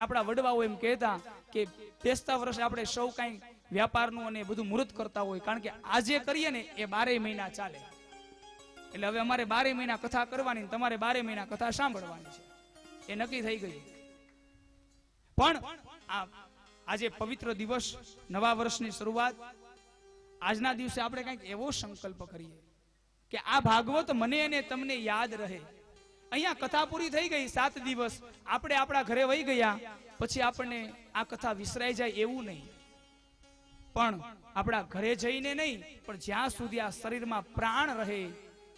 આપણા વડવાઓ એમ કહેતા કે બેસતા વર્ષે આપણે સૌ કઈ વ્યાપારનું અને બધું મુહૂર્ત કરતા હોય, કારણ કે આજે કરીએ ને એ 12 મહિના ચાલે. એટલે હવે અમારે 12 મહિના કથા કરવાની, તમારે 12 મહિના કથા સાંભળવાની છે, એ નક્કી થઈ ગયું. પણ આજે પવિત્ર દિવસ, નવા વર્ષની શરૂઆત, આજના દિવસે આપણે કંઈક એવો સંકલ્પ કરીએ કે આ ભાગવત મને અને તમને યાદ રહે. અહીંયા કથા પૂરી થઈ ગઈ, 7 દિવસ આપણે આપણા ઘરે વહી ગયા, પછી આપણને આ કથા વિસરાઈ જાય એવું નહીં, પણ આપણા ઘરે જઈને નહીં, પણ જ્યાં સુધી આ શરીરમાં પ્રાણ રહે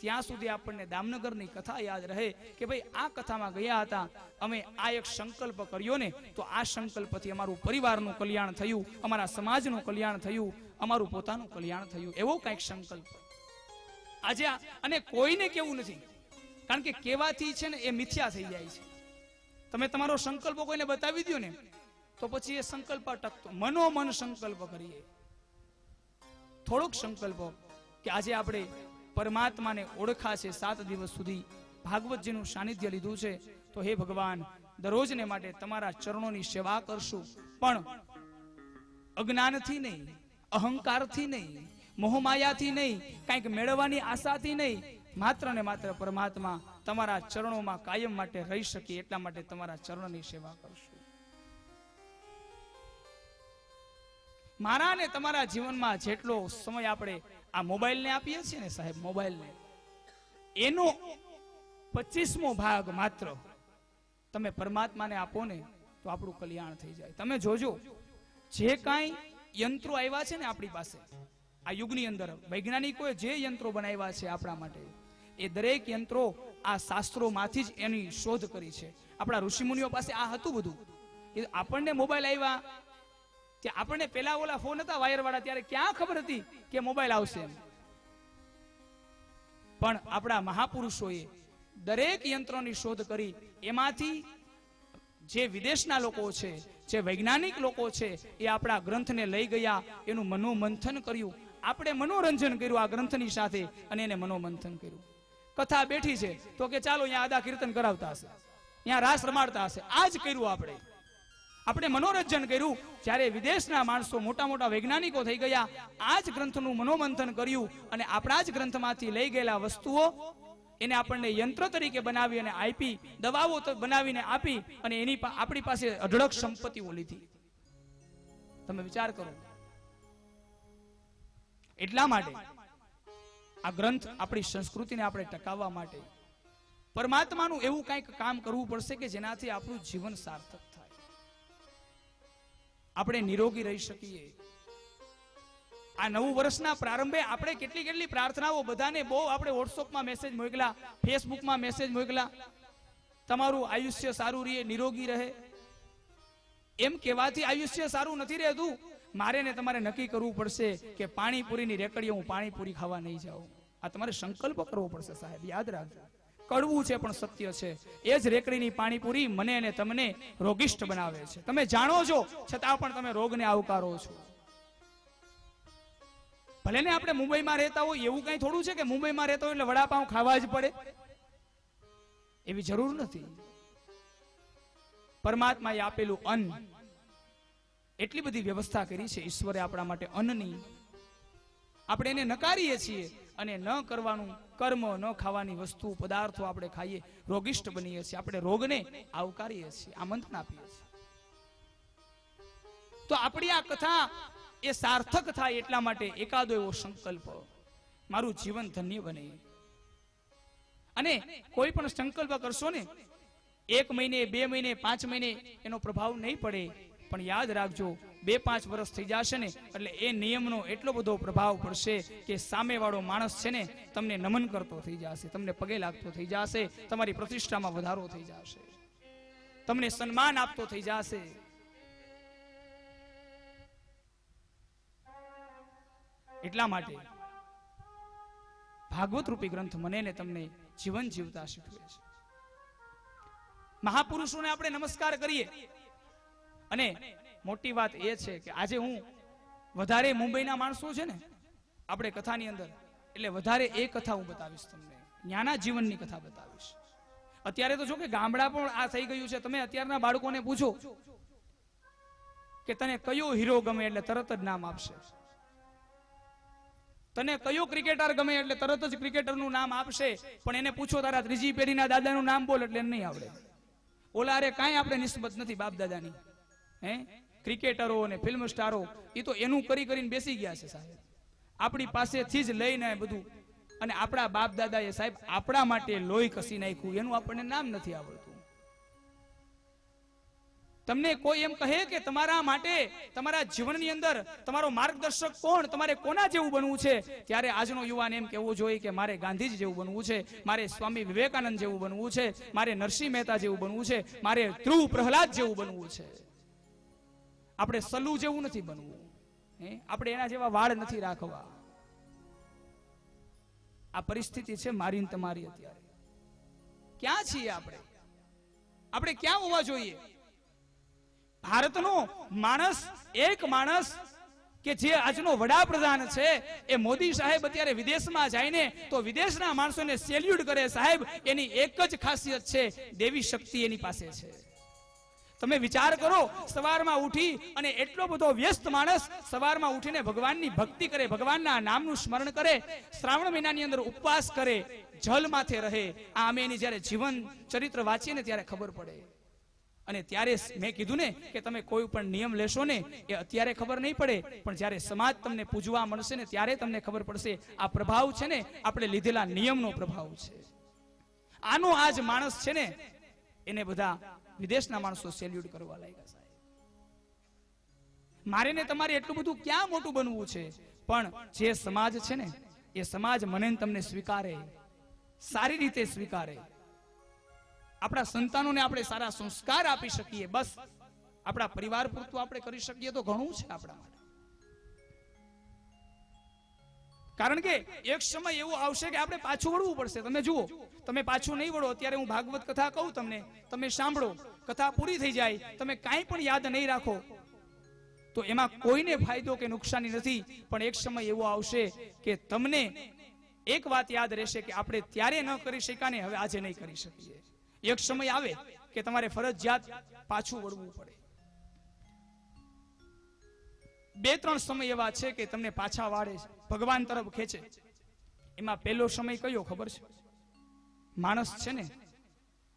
ત્યાં સુધી આપણને દામનગરની કથા યાદ રહે કે ભાઈ આ કથામાં ગયા હતા, અમે આ એક સંકલ્પ કર્યો ને, તો આ સંકલ્પથી અમારું પરિવારનું કલ્યાણ થયું, અમારા સમાજનું કલ્યાણ થયું, અમારું પોતાનું કલ્યાણ થયું, એવો કંઈક સંકલ્પ આજે. અને કોઈને કેવું નથી, કારણ કે કહેવાથી છે ને એ મિથ્યા થઈ જાય છે. તમે તમારો સંકલ્પ કોઈને બતાવી દો ને તો પછી એ સંકલ્પ અટકતો. મનોમન સંકલ્પ કરીએ, થોડોક સંકલ્પ કે આજે આપણે પરમાત્માને ઓળખા છે, 7 દિવસ સુધી ભાગવતજીનું સાનિધ્ય લીધું છે, તો હે ભગવાન, દરરોજને માટે તમારા ચરણોની સેવા કરશું, પણ અજ્ઞાનથી નહીં, અહંકારથી નહીં, મોહમાયાથી નહીં, કંઈક મેળવવાની આશાથી નહીં, માત્ર ને માત્ર પરમાત્મા તમારા ચરણોમાં કાયમ માટે રહી શકે એટલા માટે તમારા ચરણની સેવા કરશું. મારા ને તમારા જીવનમાં જેટલો સમય આપણે આ મોબાઈલને આપીએ છીએ ને સાહેબ, મોબાઈલને, એનો 25મો ભાગ માત્ર તમે પરમાત્માને આપો ને તો આપણું કલ્યાણ થઈ જાય. તમે જોજો, જે કાંઈ યંત્રો આવ્યા છે ને આપણી પાસે આ યુગની અંદર, વૈજ્ઞાનિકોએ જે યંત્રો બનાવ્યા છે આપણા માટે, એ દરેક યંત્રો આ શાસ્ત્રોમાંથી જ એની શોધ કરી છે. આપણા ઋષિમુનિઓ પાસે આ હતું બધું. આપણને મોબાઈલ આવ્યા કે આપણને પેલા ઓલા ફોન હતા વાયર વાળા, ત્યારે ક્યાં ખબર હતી કે મોબાઈલ આવશે એમ. પણ આપણા મહાપુરુષોએ દરેક યંત્રોની શોધ કરી, એમાંથી જે વિદેશના લોકો છે, જે વૈજ્ઞાનિક લોકો છે, એ આપણા ગ્રંથને લઈ ગયા, એનું મનોમંથન કર્યું, આપણે મનોરંજન કર્યું આ ગ્રંથની સાથે, અને એને મનોમંથન કર્યું. કથા બેઠી છે તો કે ચાલો અહીંયા આદા કીર્તન કરાવતા હશે, અહીંયા રાસ રમાડતા હશે, આ જ કર્યું આપણે મનોરંજન કર્યું. જ્યારે વિદેશના માણસો, મોટા મોટા વૈજ્ઞાનિકો થઈ ગયા, આ જ ગ્રંથનું મનોમંથન કર્યું, અને આપણા જ ગ્રંથમાંથી લઈ ગયેલા વસ્તુઓ એને આપણને યંત્ર તરીકે બનાવી અને આપી, દવાઓ તો બનાવીને આપી, અને એની આપણી પાસે અઢળક સંપત્તિઓ લીધી. તમે વિચાર કરો. એટલા માટે આ ગ્રંથ આપણી સંસ્કૃતિને આપણે ટકાવવા માટે પરમાત્માનું એવું કંઈક કામ કરવું પડશે કે જેનાથી આપણું જીવન સાર્થક થાય, આપણે નિરોગી રહી શકીએ. આ નવું વર્ષના પ્રારંભે આપણે કેટલી પ્રાર્થનાઓ, બધાને બહુ આપણે વોટ્સઅપમાં મેસેજ મોકલા, ફેસબુકમાં મેસેજ મોકલા, તમારું આયુષ્ય સારું રહે, નિરોગી રહે. એમ કહેવાથી આયુષ્ય સારું નથી રહેતું. મારે ને તમારે નક્કી કરવું પડશે કે પાણીપુરીની રેકડીએ હું પાણીપુરી ખાવા નહીં જાઉં. આ તમારે સંકલ્પ કરવો પડશે સાહેબ, યાદ રાખજો. કડવું છે પણ સત્ય છે. એ જ રેકડીની પાણીપુરી મને અને તમને રોગિષ્ઠ બનાવે છે. તમે જાણો છો છતાં પણ તમે રોગને આવકારો છો. ભલે ને આપણે મુંબઈમાં રહેતા હોય, એવું કઈ થોડું છે કે મુંબઈમાં રહેતા હોય એટલે વડાપાઉં ખાવા જ પડે, એવી જરૂર નથી. પરમાત્માએ આપેલું અન્ન, એટલી બધી વ્યવસ્થા કરી છે ઈશ્વરે આપણા માટે અન્નની. આપણે એને નકારીએ છીએ અને ન કરવાનું કર્મ, ન ખાવાની વસ્તુ, પદાર્થો આપણે ખાઈએ, રોગિષ્ઠ બનીએ છીએ, આપણે રોગને આવકારીએ છીએ, આમંત્રણ આપીએ છીએ. તો આપણી આ કથા એ સાર્થક થાય એટલા માટે એકાદો એવો સંકલ્પ, મારું જીવન ધન્ય બને. અને કોઈ પણ સંકલ્પ કરશો ને, 1 મહિને, 2 મહિને, 5 મહિને એનો પ્રભાવ નહીં પડે, પણ યાદ રાખજો 2-5 વર્ષ થઈ જશે ને એટલે એ નિયમનો એટલો બધો પ્રભાવ પડશે કે સામેવાળો માણસ છે ને તમને નમન કરતો થઈ જશે, તમને પગે લાગતો થઈ જશે, તમારી પ્રતિષ્ઠામાં વધારો થઈ જશે, તમને સન્માન આપતો થઈ જશે. એટલા માટે ભાગવત રૂપી ગ્રંથ મને ને તમને જીવન જીવતા શીખવે છે. મહાપુરુષોને આપણે નમસ્કાર કરીએ. અને મોટી વાત એ છે કે આજે હું વધારે મુંબઈના માણસો છે ને આપણે કથાની અંદર, એટલે વધારે એ કથા હું બતાવીશ તમને, ન્યાના જીવનની કથા બતાવીશ. અત્યારે તો જો કે ગામડા પણ આ થઈ ગયું છે. તમે અત્યારના બાળકોને પૂછો કે તને કયો હીરો ગમે એટલે તરત જ નામ આપશે. તને કયો ક્રિકેટર ગમે એટલે તરત જ ક્રિકેટરનું નામ આપશે. પણ એને પૂછો તારા ત્રીજી પેઢીના દાદાનું નામ બોલ એટલે નહીં આવડે. ઓલા રે કાંઈ આપણે નિસ્બત નથી બાપ દાદાની. હે ક્રિકેટરો અને ફિલ્મ સ્ટારો એ તો એનું કરી કરીને બેસી ગયા છે સાહેબ. આપણી પાસેથી જ લઈને બધું. અને આપણા બાપ દાદાએ સાહેબ આપણા માટે લોહી કસી નાખ્યું, એનું આપણને નામ નથી આવડતું. તમને કોઈ એમ કહે કે તમારા માટે તમારા જીવનની અંદર તમારો માર્ગદર્શક કોણ, તમારે કોના જેવું બનવું છે, ત્યારે આજનો યુવાન એમ કહેવું જોઈએ કે મારે ગાંધીજી જેવું બનવું છે, મારે સ્વામી વિવેકાનંદ જેવું બનવું છે, મારે નરસિંહ મહેતા જેવું બનવું છે, મારે ધ્રુવ પ્રહલાદ જેવું બનવું છે. આપણે સલુ જેવું નથી બનવું. આપણે એના જેવા વાળ નથી રાખવા. આ પરિસ્થિતિ છે મારી ને તમારી. અત્યારે ક્યાં છીએ આપણે? આપણે ક્યાં હોવા જોઈએ? ભારતનો માણસ, એક માણસ કે જે આજનો વડાપ્રધાન છે, એ મોદી સાહેબ અત્યારે વિદેશમાં જઈને તો વિદેશના માણસોને સેલ્યુટ કરે સાહેબ. એની એક જ ખાસિયત છે, દેવી શક્તિ એની પાસે છે. તમે વિચાર કરો, સવારમાં ઉઠી અને એટલો બધો વ્યસ્ત માણસ સવારમાં ઉઠીને ભગવાનની ભક્તિ કરે, ભગવાનના નામનું સ્મરણ કરે, શ્રાવણ મહિનાની અંદર ઉપવાસ કરે, જલ માથે રહે. આ અમે એની જ્યારે જીવન ચરિત્ર વાંચીએ ને ત્યારે ખબર પડે. અને ત્યારે મેં કીધું ને કે તમે કોઈ પણ નિયમ લેશો ને એ અત્યારે ખબર નહીં પડે, પણ જ્યારે સમાજ તમને પૂજવા મળશે ને ત્યારે તમને ખબર પડશે આ પ્રભાવ છે ને આપણે લીધેલા નિયમનો પ્રભાવ છે. આનો આજ માણસ છે ને એને બધા વિદેશના માણસો સેલ્યુટ કરવા લાગ્યા સાહેબ. મારે ને તમારે એટલું બધું ક્યાં મોટું બનવું છે, પણ જે સમાજ છે ને એ સમાજ મને તમને સ્વીકારે, સારી રીતે સ્વીકારે. આપણા સંતાનોને આપણે સારા સંસ્કાર આપી શકીએ, બસ આપણા પરિવાર પૂરતું આપણે કરી શકીએ તો ઘણું છે આપણા માટે. કારણ કે એક સમય એવો આવશે કે આપણે પાછું વળવું પડશે. તમે જુઓ, તમે પાછું નહીં વળો. અત્યારે હું ભાગવત કથા કહું તમને, તમે સાંભળો, કથા પૂરી થઈ જાય, તમે કાંઈ પણ યાદ નહીં રાખો તો એમાં કોઈને ફાયદો કે નુકસાની નથી. પણ એક સમય એવો આવશે કે તમને એક વાત યાદ રહેશે કે આપણે ત્યારે ન કરી શક્યા ને હવે આજે નહીં કરી શકીએ. એક સમય આવે કે તમારે ફરજિયાત પાછું વળવું પડે. બે ત્રણ સમય એવા છે કે તમને પાછા વાળે છે, ભગવાન તરફ ખેંચે. એમાં પહેલો સમય કયો ખબર છે? માણસ છે ને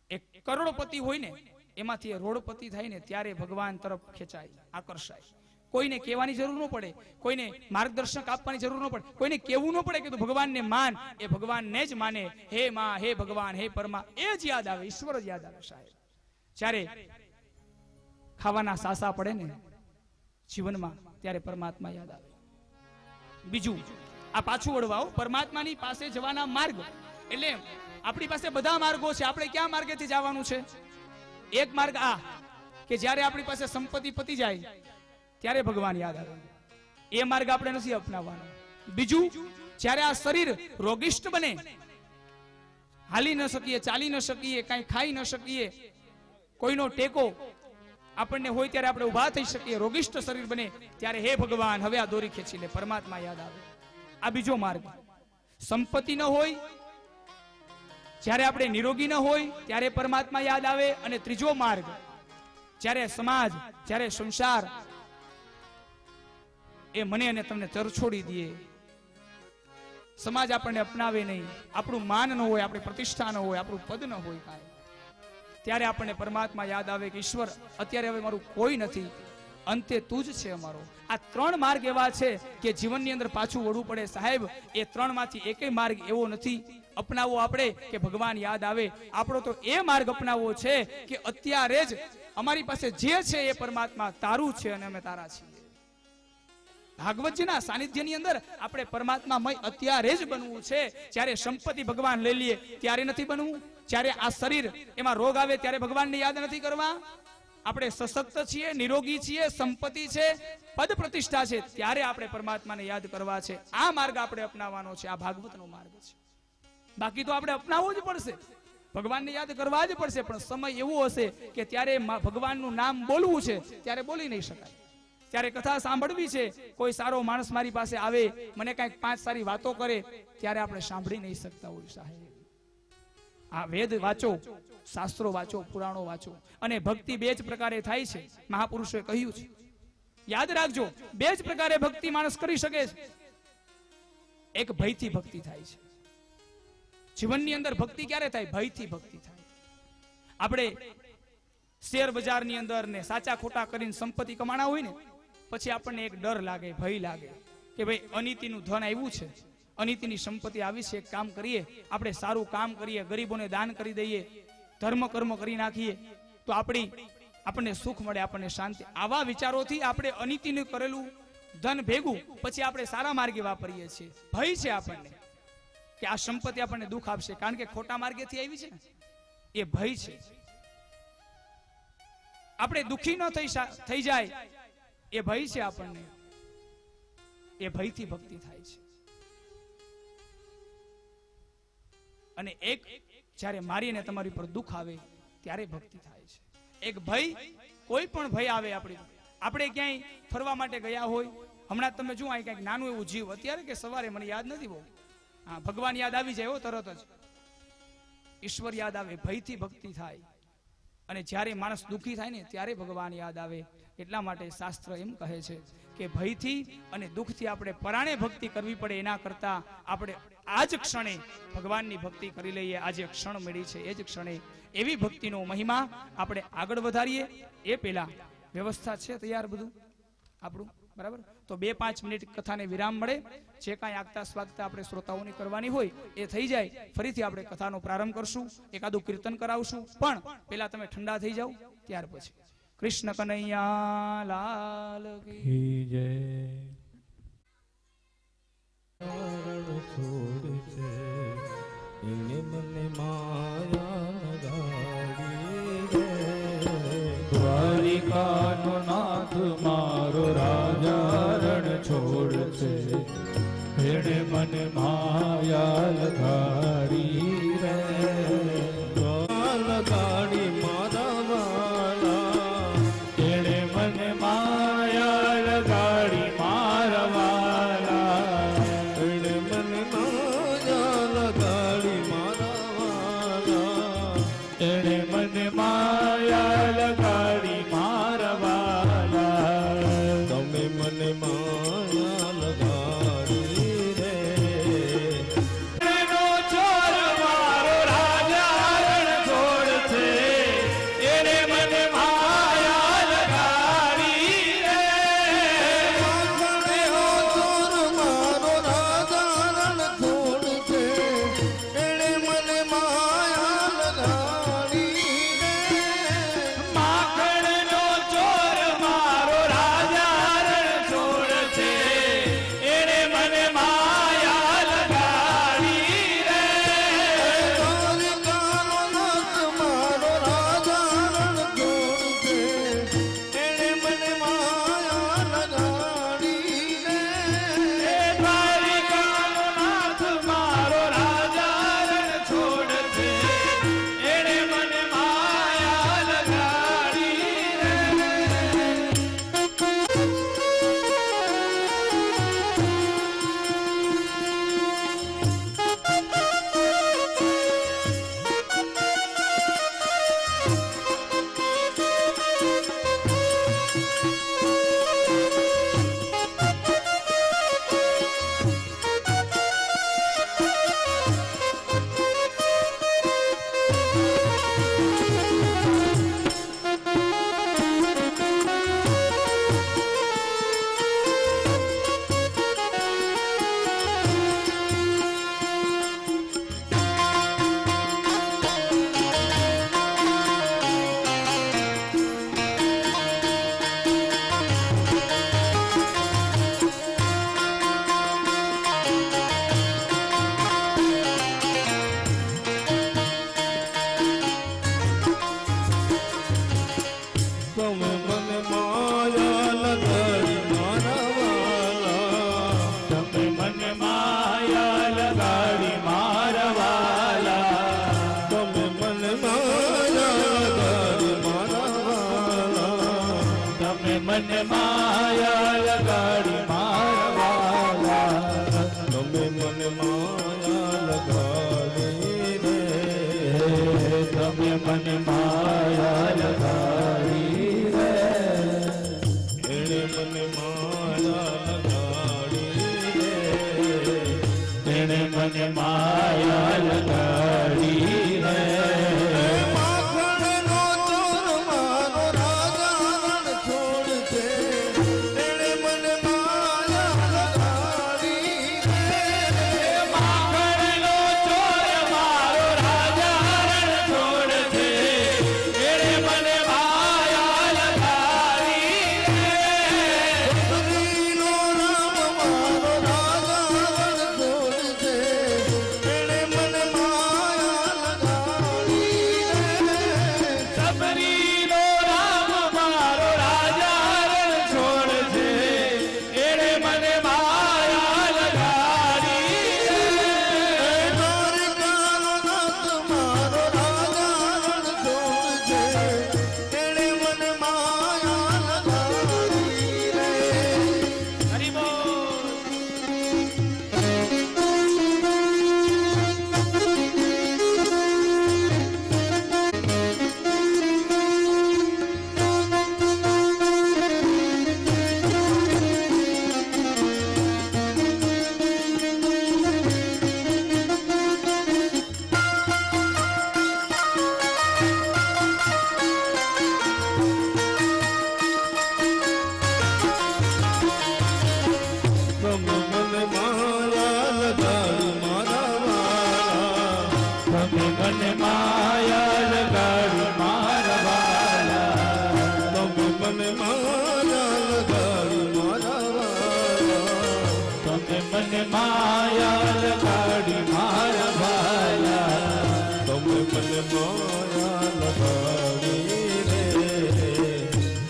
એક કરોડપતિ હોય ને એમાંથી રોડપતિ થાય ને ત્યારે ભગવાન તરફ ખેંચાય, આકર્ષાય. કોઈને કહેવાની જરૂર ન પડે, કોઈને માર્ગદર્શક આપવાની જરૂર ન પડે, કોઈને કહેવું ન પડે કે તું ભગવાનને માન. એ ભગવાનને જ માને. હે માં, હે ભગવાન, હે પરમા, એ જ યાદ આવે, ઈશ્વર જ યાદ આવે સાહેબ. જ્યારે ખાવાના સાસા પડે ને જીવનમાં ત્યારે પરમાત્મા યાદ આવે. બીજું આ પાછું વળવાઓ, પરમાત્માની પાસે જવાના માર્ગ. એટલે આપણી પાસે બધા માર્ગો છે. આપણે ક્યાં માર્ગેથી જવાનું છે? એક માર્ગ આ કે જ્યારે આપણી પાસે સંપત્તિ પતી જાય ત્યારે ભગવાન યાદ આવે. એ માર્ગ આપણે નથી અપનાવવાનો. બીજું, જ્યારે આ શરીર રોગિષ્ટ બને, હાલી ન શકીએ, ચાલી ન શકીએ, કાંઈ ખાઈ ન શકીએ, કોઈનો ટેકો આપણને હોય ત્યારે આપણે ઉભા થઈ શકીએ, રોગિષ્ટ શરીર બને ત્યારે હે ભગવાન હવે આ દોરી ખેંચી લે, પરમાત્મા યાદ આવે. આ બીજો માર્ગ. સંપત્તિ ન હોય, જ્યારે આપણે નિરોગી ન હોય ત્યારે પરમાત્મા યાદ આવે. અને ત્રીજો માર્ગ, જ્યારે સમાજ, જ્યારે સંસાર એ મને અને તમને તરછોડી દે, સમાજ આપણને અપનાવે નહીં, આપણું માન ન હોય, આપણી પ્રતિષ્ઠા ન હોય, આપણું પદ ન હોય કાંઈ, ત્યારે આપણને પરમાત્મા યાદ આવે કે ઈશ્વર અત્યારે હવે મારું કોઈ નથી, અંતે તું જ છે અમારો. આ ત્રણ માર્ગ એવા છે કે જીવનની અંદર પાછું વળવું પડે સાહેબ. એ ત્રણમાંથી એકેય માર્ગ એવો નથી અપનાવવો આપણે કે ભગવાન યાદ આવે. આપણો તો એ માર્ગ અપનાવવો છે કે અત્યારે જ અમારી પાસે જે છે એ પરમાત્મા તારું છે અને અમે તારા છીએ. ભાગવતજીના સાનિધ્યની અંદર આપણે પરમાત્મામય અત્યારે જ બનવું છે. જ્યારે સંપત્તિ ભગવાન લઈ લઈએ ત્યારે નથી બનવું. જ્યારે આ શરીર એમાં રોગ આવે ત્યારે ભગવાનને યાદ નથી કરવા. આપણે સશક્ત છીએ, નિરોગી છીએ, સંપત્તિ છે, પદ પ્રતિષ્ઠા છે, ત્યારે આપણે પરમાત્માને યાદ કરવા છે. આ માર્ગ આપણે અપનાવવાનો છે. આ ભાગવતનો માર્ગ છે. બાકી તો આપણે અપનાવવો જ પડશે, ભગવાનને યાદ કરવા જ પડશે. પણ સમય એવો હશે કે ત્યારે ભગવાનનું નામ બોલવું છે ત્યારે બોલી નહીં શકાય. ત્યારે કથા સાંભળવી છે, કોઈ સારો માણસ મારી પાસે આવે, મને કઈક 5 સારી વાતો કરે, ત્યારે આપણે સાંભળી નહીં શકતા હોય સાહેબ. આ વેદ વાંચો, શાસ્ત્રો વાંચો, પુરાણો વાંચો. અને ભક્તિ બે જ પ્રકારે થાય છે, મહાપુરુષોએ કહ્યું છે. યાદ રાખજો, બે જ પ્રકારે ભક્તિ માણસ કરી શકે છે. એક ભયથી ભક્તિ થાય છે. જીવનની અંદર ભક્તિ ક્યારે થાય? ભયથી ભક્તિ થાય. આપણે શેર બજારની અંદર ને સાચા ખોટા કરીને સંપત્તિ કમાણા હોય ને, પછી આપણને એક ડર લાગે, ભય લાગે કે ભાઈ અનીતિનું ધન આવ્યું છે, અનીતિની સંપત્તિ આવી છે, એક કામ કરીએ, આપણે સારું કામ કરીએ, ગરીબોને દાન કરી દઈએ, ધર્મ કર્મ કરી નાખીએ તો આપણને સુખ મળે, આપણને શાંતિ. આવા વિચારોથી આપણે અનીતિનું કરેલું ધન ભેગું પછી આપણે સારા માર્ગે વાપરીએ છીએ. ભય છે આપણને કે આ સંપત્તિ આપણને દુઃખ આપશે, કારણ કે ખોટા માર્ગેથી આવી છે ને, એ ભય છે. આપણે દુઃખી ન થઈ જાય એ ભય છે આપણને. એ ભયથી ભક્તિ થાય છે. અને એક જ્યારે મારીને તમારી પર દુઃખ આવે ત્યારે ભક્તિ થાય છે. એક ભય, કોઈ પણ ભય આવે, આપણે ક્યાંય ફરવા માટે ગયા હોય, હમણાં તમે જુઓ અહીં કંઈક નાનું એવું જીવ, અત્યારે કે સવારે મને યાદ નથી બહુ, હા, ભગવાન યાદ આવી જાય તરત જ, ઈશ્વર યાદ આવે, ભયથી ભક્તિ થાય. અને જ્યારે માણસ દુઃખી થાય ને ત્યારે ભગવાન યાદ આવે. એટલા માટે શાસ્ત્ર એમ કહે છે કે ભયથી અને દુઃખથી આપણે પરાણે ભક્તિ કરવી પડે, એના કરતા આપણે આ જ ક્ષણે ભગવાનની ભક્તિ કરી લઈએ. આજે ક્ષણ મળી છે, એ જ ક્ષણે એવી ભક્તિનો મહિમા આપણે આગળ વધારીએ. એ પહેલા વ્યવસ્થા છે તૈયાર બધું આપણું બરાબર? તો 2-5 મિનિટ કથાને વિરામ મળે. જે કાંઈ આગતા સ્વાગતા આપણે શ્રોતાઓની કરવાની હોય એ થઈ જાય, ફરીથી આપણે કથાનો પ્રારંભ કરશું, એકાદું કીર્તન કરાવશું. પણ પહેલા તમે ઠંડા થઈ જાઓ, ત્યાર પછી. કૃષ્ણ કનૈયા લાલ કી જય. દ્વારિકાનો નાથ મારો રાજા રણ છોડ છે, એને મને માયા લગાડી રે. લગાડી મારા વાલા, એને મને માયા લગાડી મારા વાલા, એને મને માયા લગાડી મારા વાલા, એને મને માયા લગાડી મારા વાલા. તમે મને માયા લગાડી રે. એનો ચોર મારો રાજા રણ છોડ છે, એને મને માયા લગાડી રે. એનો ચોર મારો રાજા રણ છોડ છે, એને મને માયા લગાડી રે. માખણનો ચોર મારો રાજા રણ છોડ છે, એને મને માયા લગાડી રે. દ્વારિકાનો નાથ મારો રાજા રણ છોડ છે, એને મને માયા લગાડી રે. દ્વારિકાનો નાથ મારો રાજા રણ છોડ છે, એને મને માયા લગાડી રે. તમે મને માયા લગાડી મારા વાલા, તમે મને માયા લગાડી મારા વાલા, તમે મને માયા લગાડી મારા વાલા, તમે મને માયા લગાડી મારા વાલા, તમે મને માયા લગાડી રે. તમે મને માયા લગાડી રે એણે મને માયા લગાડી રે એણે મને માયા લગાડી રે માખણનો ચોર મારો રાજા રણ છોડ છે એણે મને માયા લગાડી રે માખણનો ચોર મારો રાજા રણ છોડ છે એણે મને માયા લગાડી રે સબરીનો રામ મારો રાજા રણ છોડ છે એણે મને માયા લગાડી રે સબરીનો રામ મારો રાજા રણ છોડ છે એણે મને માયા લગાડી રે દ્વારકાનો નાથ મારો રાજા રણ છોડ છે એણે મને માયા લગાડી રે હરિ બોલ. તમે મને માયા લગાડી મારા વાલા તમે મને માયા લગાડી મારા વાલા તમે મને માયા લગાડી મારા વાલા તમે મને માયા લગાડી મારા વાલા તમે મને માયા લગાડી રે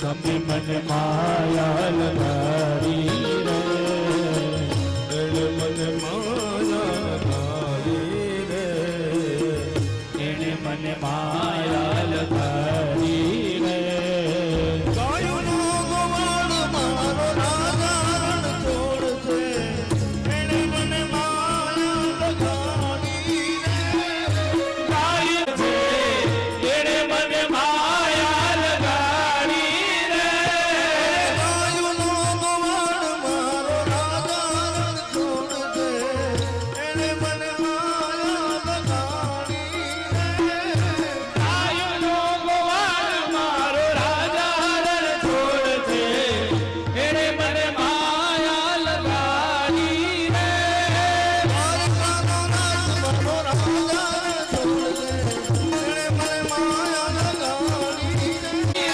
તમે મને માયા લગાડી રે એણે મને માયા લગાડી રે એણે મને માયા લગાડી રે ગાયોનો ગોવાળ મારો રાજા રણ છોડ છે એણે મને માયા લગાડી રે ગાય છે એણે મને માયા લગાડી રે ગાયોનો ગોવાળ મારો રાજા રણ છોડ છે એણે મને માયા લગાડી રે ગાયોનો ગોવાળ મારો રાજા રણ છોડ છે એણે મને માયા લગાડી રે દ્વારકાનો નાથ મારો રાજા રણ છોડ છે એણે મને માયા લગાડી રે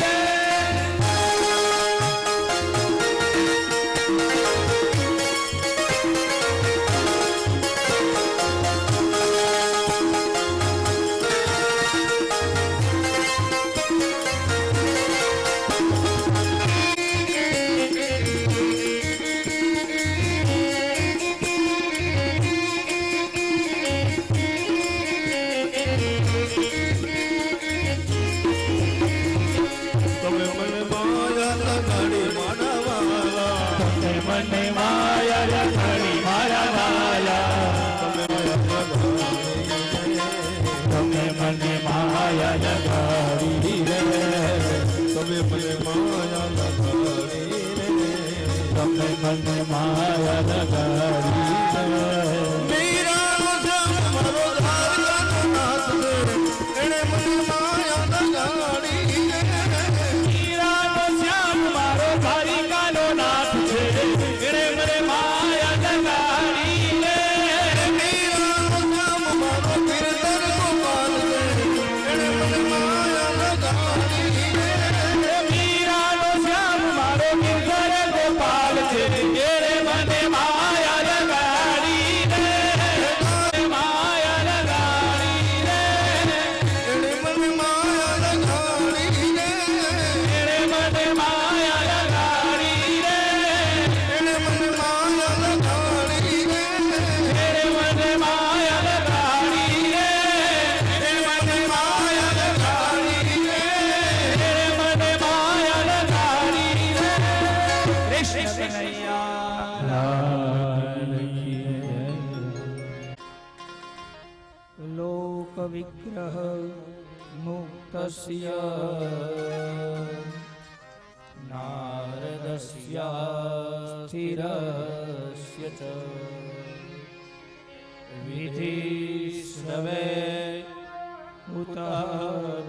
તમે મને માયા લગાડી મારા વાલા તમે મને માયા લગાડી મારા વાલા તમે મને માયા લગાડી રે તમે મને માયા લગાડી રે તમે મને માયા લગાડી રે મીરાનો જામ મારો દ્વારકાનો નાથ છે એણે મને માયા લગાડી રે મીરાનો શ્યામ મારો દ્વારિકાનો નાથ છે એણે મને માયા લગાડી રે મીરાનો શ્યામ મારો ગિરધર ગોપાલ છે એણે મને માયા લગાડી રે મીરાનો શ્યામ મારો ગિરધર ગોપાલ છે એણે મને માયા લગાડી રે તસ્ય નારદસ્ય સ્થિરસ્ય ચ વિધિશ્રવે ઉતઃ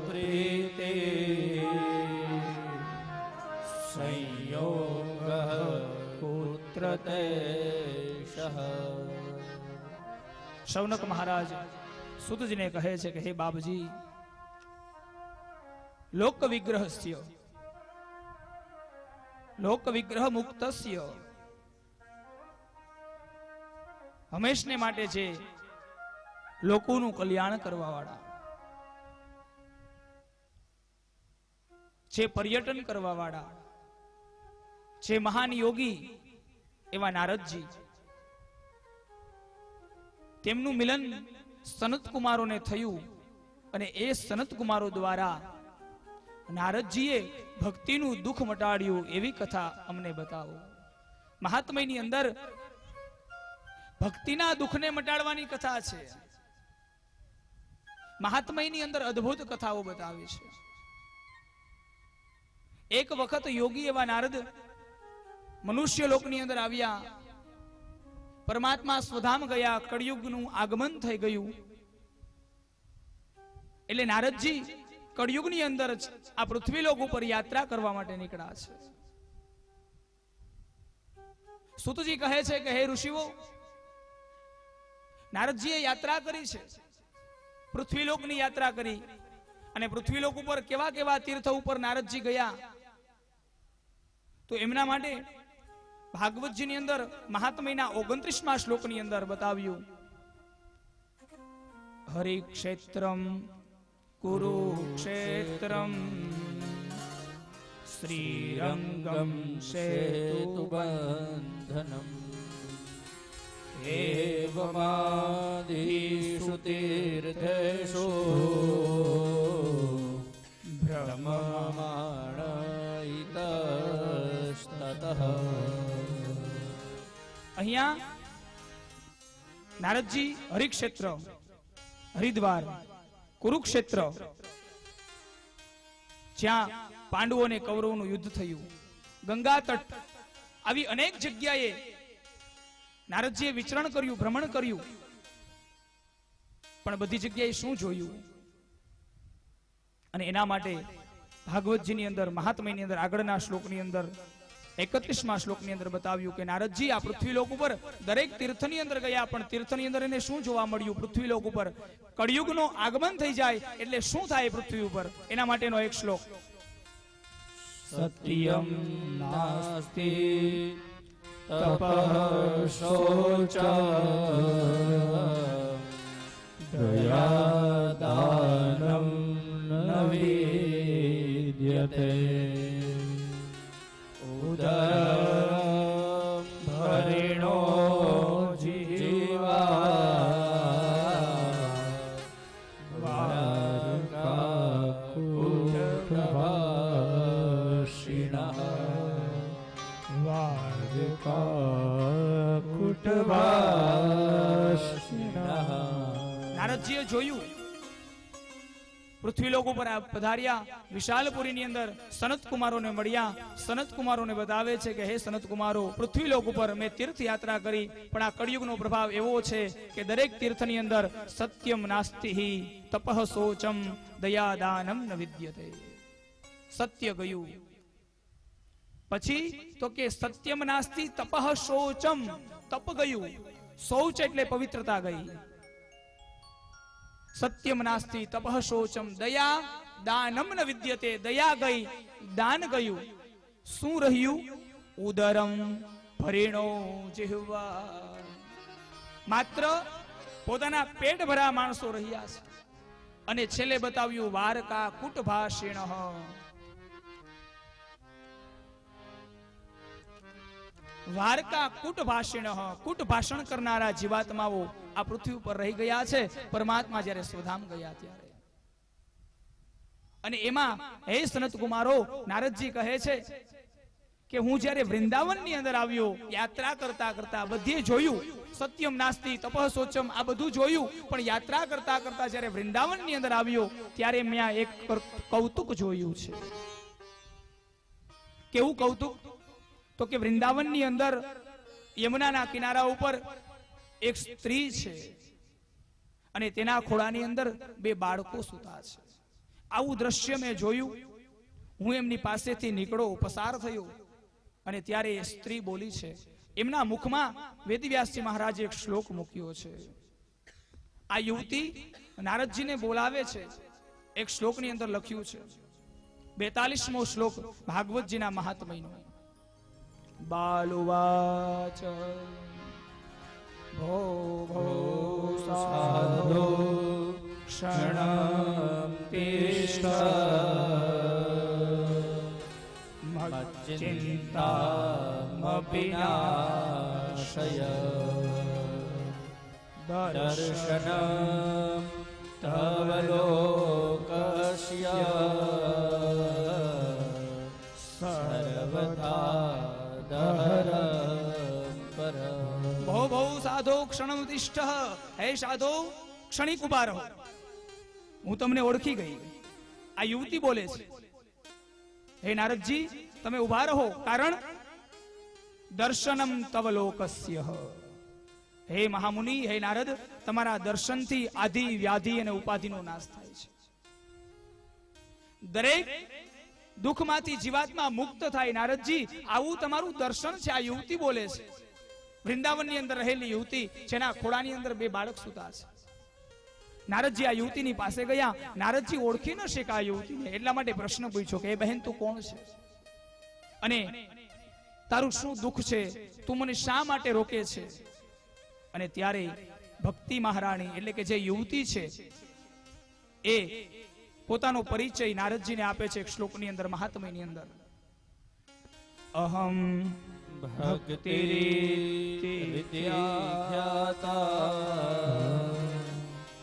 પ્રીતે સંયોગઃ પુત્ર તેષઃ. શૌનક મહારાજ સુતજીને કહે છે કે હે બાપજી, લોક વિગ્રહસ્ય લોક વિગ્રહ મુક્તસ્ય, હંમેશને માટે છે લોકોનું કલ્યાણ કરવા વાળા, છે પર્યટન કરવા વાળા, છે મહાન યોગી એવા નારદજી. તેમનું મિલન સનત કુમારોને થયું અને એ સનત કુમારો દ્વારા નારદજીએ ભક્તિનું દુઃખ મટાડ્યું એવી કથા અમને બતાવો. મહાત્મ્યની અંદર ભક્તિના દુઃખને મટાડવાની કથા છે. મહાત્મ્યની અંદર અદ્ભુત કથાઓ બતાવી છે. એક વખત યોગી એવા નારદ મનુષ્ય લોકની અંદર આવ્યા. પરમાત્મા સ્વધામ ગયા, કળિયુગનું આગમન થઈ ગયું. એટલે નારદજી કળિયુગની અંદર આ પૃથ્વી લોક ઉપર યાત્રા કરવા માટે નીકળ્યા છે. સુતજી કહે છે કે હે ઋષિઓ, નારદજીએ યાત્રા કરી છે, પૃથ્વીલોકની યાત્રા કરી. અને પૃથ્વીલોક ઉપર કેવા કેવા તીર્થ ઉપર નારદજી ગયા, તો એમના માટે ભાગવતજીની અંદર મહાત્મ્યના 29મા શ્લોકની અંદર બતાવ્યું. હરિક્ષેત્રમ કુરુક્ષેત્રમ શ્રીરંગમ સેતુબંધનમ એવમાદિષુ તીર્થેષુ ભ્રમમાણ ઇતસ્તતઃ. અહીંયા નારદજી હરિક્ષેત્ર, હરિદ્વાર, કુરુક્ષેત્ર, જ્યાં પાંડવો અને કૌરવોનું યુદ્ધ થયું, ગંગા તટ, આવી અનેક જગ્યાએ નારદજીએ વિચરણ કર્યું, ભ્રમણ કર્યું. પણ બધી જગ્યાએ શું જોયું? અને એના માટે ભાગવતજીની અંદર મહાત્મ્યની અંદર આગળના શ્લોકની અંદર 31મા શ્લોકની અંદર બતાવ્યું કે નારદજી આ પૃથ્વીલોક ઉપર દરેક તીર્થની અંદર ગયા, પણ તીર્થની અંદર એને શું જોવા મળ્યું? પૃથ્વીલોક ઉપર કળિયુગનો આગમન થઈ જાય એટલે શું થાય પૃથ્વી ઉપર, એના માટેનો એક શ્લોક. સત્યમ નાસ્તિ તપઃ શોચ દયાદાનમ ન વિદ્યતે ઉદરમ ભરિણો જીવા વારકાકુટભાષિણઃ નારદજીએ જોયું, પૃથ્વીલોક ઉપર પધાર્યા, વિશાલપુરીની અંદર સનત કુમારોને મળ્યા. સનત કુમારોને બતાવે છે કે હે સનત કુમારો, પૃથ્વીલોક ઉપર મેં તીર્થયાત્રા કરી, પણ આ કળિયુગનો પ્રભાવ એવો છે કે દરેક તીર્થની અંદર સત્યમ નાસ્તિ તપઃ શોચમ દયાદાનમ ન વિદ્યતે. સત્ય ગયું, પછી તો કે સત્યમ નાસ્તિ તપઃ શોચમ, તપ ગયું, શૌચ એટલે પવિત્રતા ગઈ. સત્યમ નાસ્તિ તપઃ શોચમ દયા દાનમ ન વિદ્યતે, દયા ગઈ, દાન ગયું. શું રહ્યું? ઉદરમ ભરીણો જીહવા, માત્ર પોતાના પેટ ભરા માણસો રહ્યા છે. અને છેલ્લે બતાવ્યું વારકા કુટભાષિણ, વાર્તા કુટ ભાષણ, કુટ ભાષણ કરનારા જીવાત્માઓ આ પૃથ્વી ઉપર રહી ગયા છે પરમાત્મા જ્યારે સ્વધામ ગયા ત્યારે. અને એમાં હે સનત કુમારો, નારદજી કહે છે કે હું જ્યારે વૃંદાવનની અંદર આવ્યો, યાત્રા કરતા કરતા બધે જોયું, સત્યમ નાસ્તિ તપઃસોચમ આ બધું જોયું, પણ યાત્રા કરતા કરતા જ્યારે વૃંદાવનની અંદર આવ્યો ત્યારે મેં આ એક કૌતુક જોયું છે. કેવું કૌતુક? તો કે વૃંદાવનની અંદર યમુનાના કિનારા ઉપર એક સ્ત્રી છે અને તેના ખોળાની અંદર બે બાળકો સૂતા છે. આવું દ્રશ્ય મેં જોયું. હું એમની પાસેથી નીકળો, પસાર થયો અને ત્યારે એ સ્ત્રી બોલી છે. એમના મુખમાં વેદવ્યાસજી મહારાજે એક શ્લોક મૂક્યો છે. આ યુવતી નારદજીને બોલાવે છે. એક શ્લોકની અંદર લખ્યું છે, 42મો શ્લોક ભાગવતજીના મહાત્મયનો. બાલુવાચ ભો ભો સાધો ક્ષણં તિષ્ઠ મચ્ચિંતામપિ નાશય દર્શનમ તવ લોકસ્ય સર્વથા દહરં પરમ. ભો ભો સાધો ક્ષણમ તિષ્ઠ. હે સાધો, ક્ષણિક ઉભા રહો, હું તમને ઓળખી ગઈ. આ યુવતી બોલે છે, હે નારદજી તમે ઉભા રહો, કારણ દર્શનમ તવ લોકસ્ય. હે મહામુનિ, હે નારદ, તમારા દર્શનથી આધિ વ્યાધિ અને ઉપાધિનો નાશ થાય છે. દરેક દુઃખમાંથી જીવાત્મા મુક્ત થાય. નારદજી આવું તમારું દર્શન છે. આ યુવતી બોલે છે, વૃંદાવનની અંદર રહેલી યુવતી, જેના ખોળાની અંદર બે બાળક સૂતા છે. નારદજી આ યુવતીની પાસે ગયા. નારદજી ઓળખી ન શકે આ યુવતીને, એટલા માટે પ્રશ્ન પૂછ્યો કે એ બહેન તું કોણ છે અને તારું શું દુઃખ છે, તું મને શા માટે રોકે છે? અને ત્યારે ભક્તિ મહારાણી એટલે કે જે યુવતી છે એ પોતાનો પરિચય નારદજીને આપે છે એક શ્લોકની અંદર, મહાત્મ્યની અંદર. અહમ ભક્તિ વિદ્યાતા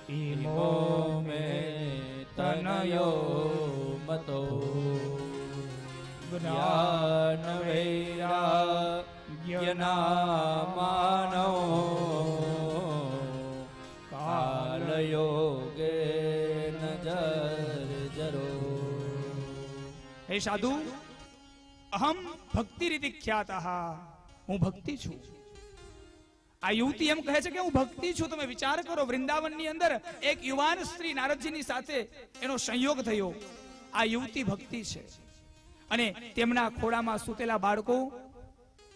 ઈમો મે તનયો મતો જ્ઞાન વૈરાગ્યનામાનો કાલયોગે નજરો. હે સાધુ, અહમ ભક્તિ રીતિ ખ્યાતઃ, હું ભક્તિ છું. આ યુવતી એમ કહે છે કે હું ભક્તિ છું. તમે વિચાર કરો, વૃંદાવનની અંદર એક યુવાન સ્ત્રી નારદજીની સાથે એનો સંયોગ થયો. આ યુવતી ભક્તિ છે અને તેમના ખોળામાં સૂતેલા બાળકો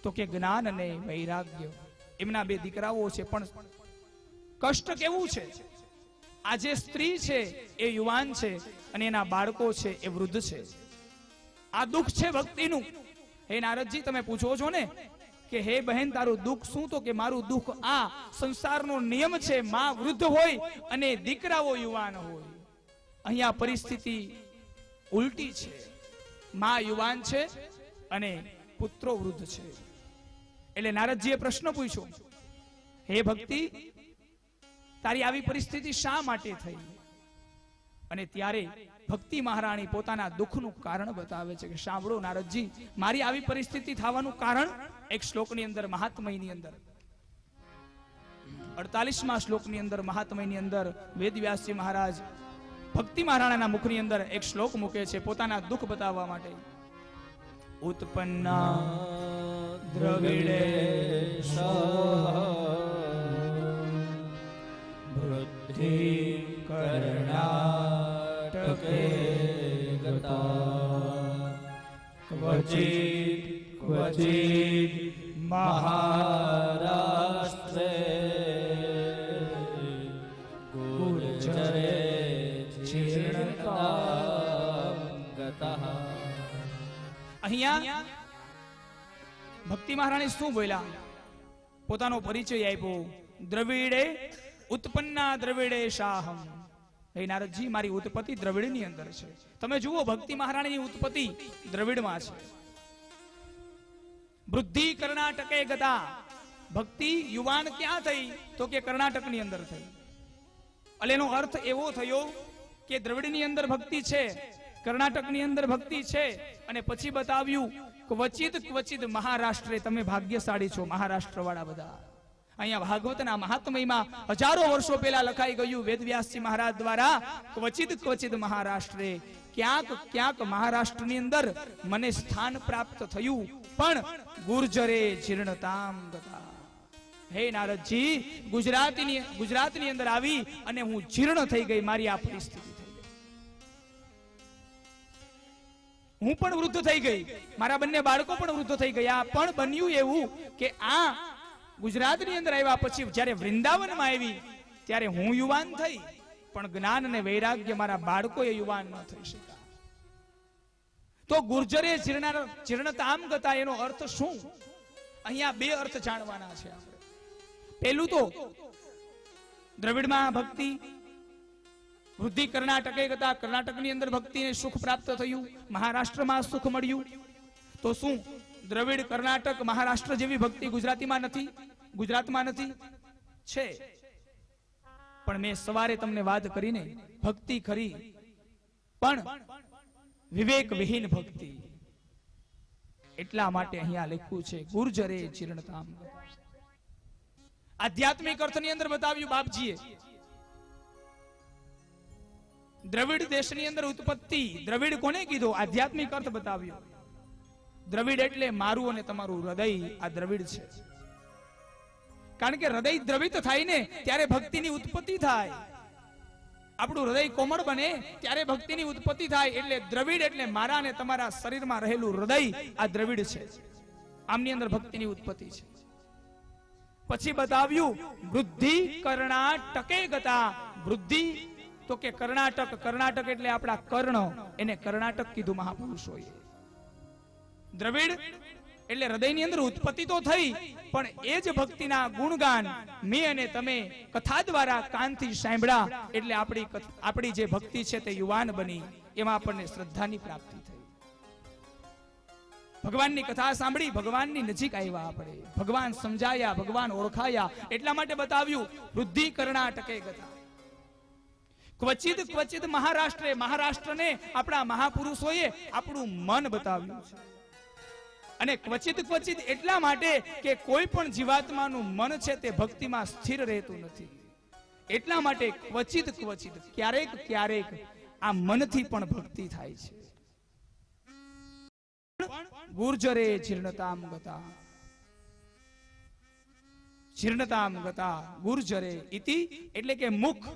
તો કે જ્ઞાન અને વૈરાગ્ય. એમના બે દીકરાઓ છે, પણ કષ્ટ કેવું છે? આ જે સ્ત્રી છે એ યુવાન છે અને એના બાળકો છે એ વૃદ્ધ છે. આ દુઃખ છે ભક્તિનું. હે નારદજી તમે પૂછો છો ને કે હે બહેન તારું દુઃખ શું? તો કે મારું દુઃખ આ સંસારનો નિયમ છે. માં વૃદ્ધ હોય અને દીકરાઓ યુવાન હોય. અહીંયા પરિસ્થિતિ ઉલટી છે. માં યુવાન છે અને પુત્રો વૃદ્ધ છે. એટલે નારદજીએ પ્રશ્ન પૂછ્યો, હે ભક્તિ તારી આવી પરિસ્થિતિ શા માટે થઈ? અને ત્યારે ભક્તિ મહારાણી પોતાના દુઃખનું કારણ બતાવે છે કે સાંભળો નારદજી, મારી આવી પરિસ્થિતિ થવાનું કારણ એક શ્લોકની અંદર, મહાત્મયની અંદર 48મા શ્લોકની અંદર, મહાત્મયની અંદર વેદવ્યાસજી મહારાજ ભક્તિ મહારાણાના મુખની અંદર એક શ્લોક મૂકે છે પોતાના દુઃખ બતાવવા માટે. ઉત્પન્ના દ્રવિડે વૃદ્ધિ કર્ણાટકે ગતા ક્વચિત ક્વચિત મહારાષ્ટ્રે ગુર્જરે ચીર્ણતાં ગતઃ. અહીંયા ભક્તિ મહારાણી શું બોલ્યા? પોતાનો પરિચય આપ્યો. દ્રવિડે ઉત્પન્ના દ્રવિડે શાહમ. હે નારદજી, મારી ઉત્પત્તિ દ્રવિડની અંદર છે. તમે જુઓ, ભક્તિ મહારાણીની ઉત્પત્તિ દ્રવિડમાં છે. વૃદ્ધિ કર્ણાટકે ગતા. ભક્તિ યુવાન ક્યાં થઈ? તો કે કર્ણાટકની અંદર થઈ. એટલે એનો અર્થ એવો થયો કે દ્રવિડની અંદર ભક્તિ છે, કર્ણાટકની અંદર ભક્તિ છે, અને પછી બતાવ્યું ક્વચિત ક્વચિત મહારાષ્ટ્રે તમે ભાગ્યશાળી છો, મહારાષ્ટ્ર વાળા બધા. અહીંયા ભાગવતના મહાત્મયમાં હજારો વર્ષો પહેલા લખાઈ ગયું વેદવ્યાસજી મહારાજ દ્વારા. ક્વચિત ક્વચિત મહારાષ્ટ્રે, ક્યાંક ક્યાંક મહારાષ્ટ્રની અંદર મને સ્થાન પ્રાપ્ત થયું, પણ ગુર્જરે જીર્ણતામ ગતા. હે નારદજી, ગુજરાતની અંદર આવી અને હું જીર્ણ થઈ ગઈ, મારી આ પરિસ્થિતિ થઈ ગઈ. હું પણ વૃદ્ધ થઈ ગઈ, મારા બંને બાળકો પણ વૃદ્ધ થઈ ગયા. પણ બન્યું એવું કે આ ગુજરાતની અંદર આવ્યા પછી જ્યારે વૃંદાવનમાં આવી ત્યારે હું યુવાન થઈ, પણ જ્ઞાન અને વૈરાગ્ય મારા બાળકોએ યુવાન ન થઈ શક્યા. તો ગુર્જરે જીર્ણતામ ગતા એનો અર્થ શું? અહીંયા બે અર્થ જાણવાના છે આપણે. પહેલું તો દ્રવિડમાં ભક્તિ વૃદ્ધિ કર્ણાટકે ગતા, કર્ણાટકની અંદર ભક્તિને સુખ પ્રાપ્ત થયું, મહારાષ્ટ્રમાં સુખ મળ્યું. તો શું દ્રવિડ, કર્ણાટક, મહારાષ્ટ્ર જેવી ભક્તિ ગુજરાતીમાં નથી? ગુજરાતમાં નથી? છે. પણ મેં સવારે તમને વાત કરીને ભક્તિ ખરી, પણ વિવેક વિહીન ભક્તિ. એટલા માટે અહીંયા લખ્યું છે ગુર્જરે જીર્ણતામ. આધ્યાત્મિક અર્થની અંદર બતાવ્યું બાપજીએ. દ્રવિડ દેશની અંદર ઉત્પત્તિ, દ્રવિડ કોને કીધો? આધ્યાત્મિક અર્થ બતાવ્યો. દ્રવિડ એટલે મારું અને તમારું હૃદય, આ દ્રવિડ છે. કારણ કે હૃદય દ્રવિત થાય ને ત્યારે ભક્તિની ઉત્પત્તિ થાય. આપણું હૃદય કોમળ બને ત્યારે ભક્તિની ઉત્પત્તિ થાય. એટલે દ્રવિડ એટલે મારા અને તમારા શરીરમાં રહેલું હૃદય, આ દ્રવિડ છે. આમની અંદર ભક્તિની ઉત્પત્તિ છે. પછી બતાવ્યું વૃદ્ધિ કર્ણાટકે ગતા. વૃદ્ધિ તો કે કર્ણાટક, કર્ણાટક એટલે આપણા કર્ણ, એને કર્ણાટક કીધું મહાપુરુષોએ. દ્રવિડ એટલે હૃદયની અંદર ઉત્પત્તિ તો થઈ, પણ એ જ ભક્તિના ગુણગાન મેં અને તમે કથા દ્વારા કાનથી સાંભળ્યા, એટલે આપણી જે ભક્તિ છે તે યુવાન બની, એમાં આપણને શ્રદ્ધાની પ્રાપ્તિ થઈ. ભગવાનની કથા સાંભળી, ભગવાનની નજીક આવ્યા આપણે, ભગવાન સમજાયા, ભગવાન ઓળખાયા. એટલા માટે બતાવ્યું વૃદ્ધિ કર્ણાટકે ગતા. ક્વચિત ક્વચિત મહારાષ્ટ્રે, મહારાષ્ટ્રને આપણા મહાપુરુષોએ આપણું મન બતાવ્યું છે. અને ક્વચિત ક્વચિત એટલા માટે કે કોઈ પણ જીવાત્માનું મન છે તે ભક્તિમાં સ્થિર રહેતું નથી. એટલા માટે ક્વચિત ક્વચિત, ક્યારેક ક્યારેક આ મનથી પણ ભક્તિ થાય છે. ગુર્જરે જીર્ણતામ ગતા. જીર્ણતામ ગતા ગુર્જરે ઇતિ એટલે કે મુખ,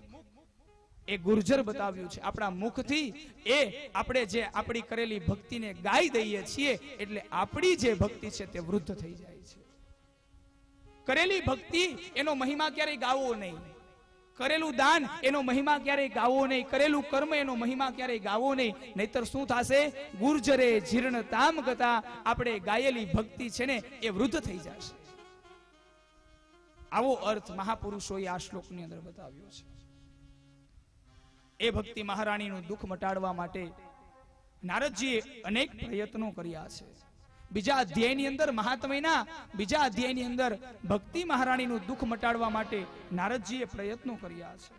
એ ગુર્જર બતાવ્યું છે. આપણા મુખથી એ આપણે જે આપણી કરેલી ભક્તિને ગાઈ દઈએ છીએ, એટલે આપણી જે ભક્તિ છે તે વૃદ્ધ થઈ જાય છે. કરેલી ભક્તિ એનો મહિમા ક્યારેય ગાવો નહીં, કરેલું દાન એનો મહિમા ક્યારેય ગાવો નહીં, કરેલું કર્મ એનો મહિમા ક્યારેય ગાવો નહીં. નહીતર શું થશે? ગુર્જરે જીર્ણતામ ગતા, આપણે ગાયેલી ભક્તિ છે ને એ વૃદ્ધ થઈ જશે. આવો અર્થ મહાપુરુષોએ આ શ્લોકની અંદર બતાવ્યો છે. એ ભક્તિ મહારાણીનું દુઃખ મટાડવા માટે નારદજીએ અનેક પ્રયત્નો કર્યા છે. બીજા અધ્યાયની અંદર, મહાત્મયના બીજા અધ્યાયની અંદર ભક્તિ મહારાણીનું દુઃખ મટાડવા માટે નારદજીએ પ્રયત્નો કર્યા છે.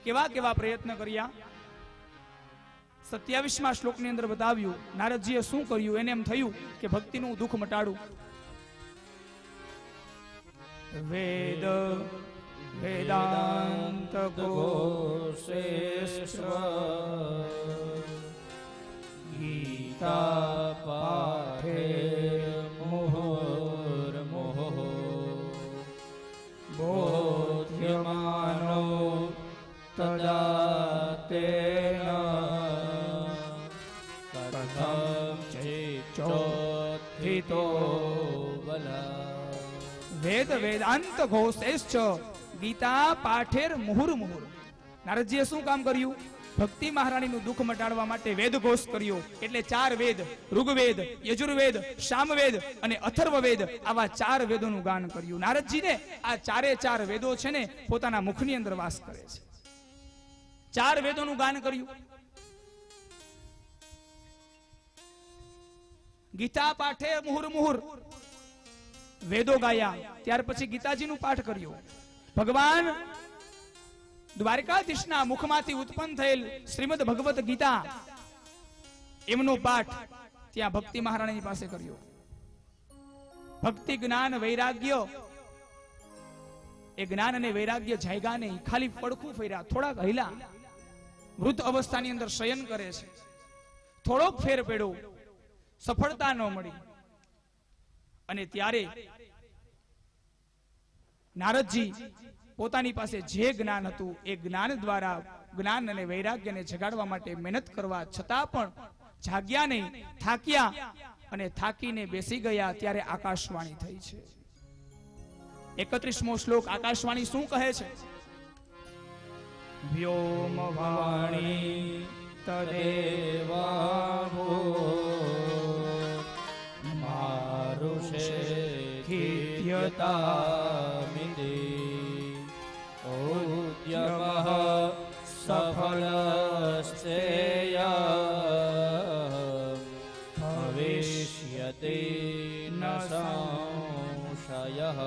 કેવા કેવા પ્રયત્ન કર્યા? 27મા શ્લોકની અંદર બતાવ્યું નારદજીએ શું કર્યું. એને એમ થયું કે ભક્તિનું દુઃખ મટાડું. વેદ વેદાંત ઘોષેશ્વર ગીતા પાઠે મુહુર્મુહુઃ બોધ્યમાનો તદા તેન કથં ચિત્તોત્થિતો બલા. વેદ વેદાંત ઘોષેશ્ચ ગીતા પાઠેર મુહુર્મુહુઃ. નારદજીએ શું કામ કર્યું? ભક્તિ મહારાણીનું દુઃખ મટાડવા માટે વેદ ઘોષ કર્યો. એટલે 4 વેદ, ઋગ્વેદ, યજુર્વેદ, સામવેદ અને અથર્વવેદ, આવા 4 વેદોનું ગાન કર્યું. નારદજીને આ 4 વેદો છે ને પોતાના મુખની અંદર વાસ કરે છે. 4 વેદોનું ગાન કર્યું. ગીતા પાઠે મુહુર્મુહુઃ, વેદો ગાયા. ત્યાર પછી ગીતાજીનું પાઠ કર્યો. ભગવાન દ્વારકાધીશના મુખમાંથી ઉત્પન્ન થયેલ શ્રીમદ ભગવત ગીતા, એમનો પાઠ ત્યાં ભક્તિ મહારાણીની પાસે કર્યો. ભક્તિ જ્ઞાન વૈરાગ્ય, એ જ્ઞાન અને વૈરાગ્ય જાયગા નહીં, ખાલી પડખું ફેર્યા, થોડાક હૈલા. વૃદ્ધ અવસ્થાની અંદર શયન કરે છે, થોડોક ફેર પડ્યો, સફળતા ન મળી. અને ત્યારે નારદજી પોતાની પાસે જે જ્ઞાન હતું એ જ્ઞાન દ્વારા જ્ઞાન અને વૈરાગ્યને જગાડવા માટે મહેનત કરવા છતાં પણ જાગ્યા નહીં, થાક્યા અને થાકીને બેસી ગયા. ત્યારે આકાશવાણી થઈ છે. 31મો શ્લોક આકાશવાણી શું કહે છે? વ્યોમવાણી તદેવાહો મારુષે ખિત્યતામિતિ ઉદ્યમઃ સફલસ્તેય ભવિષ્યતિ ન સંશયઃ.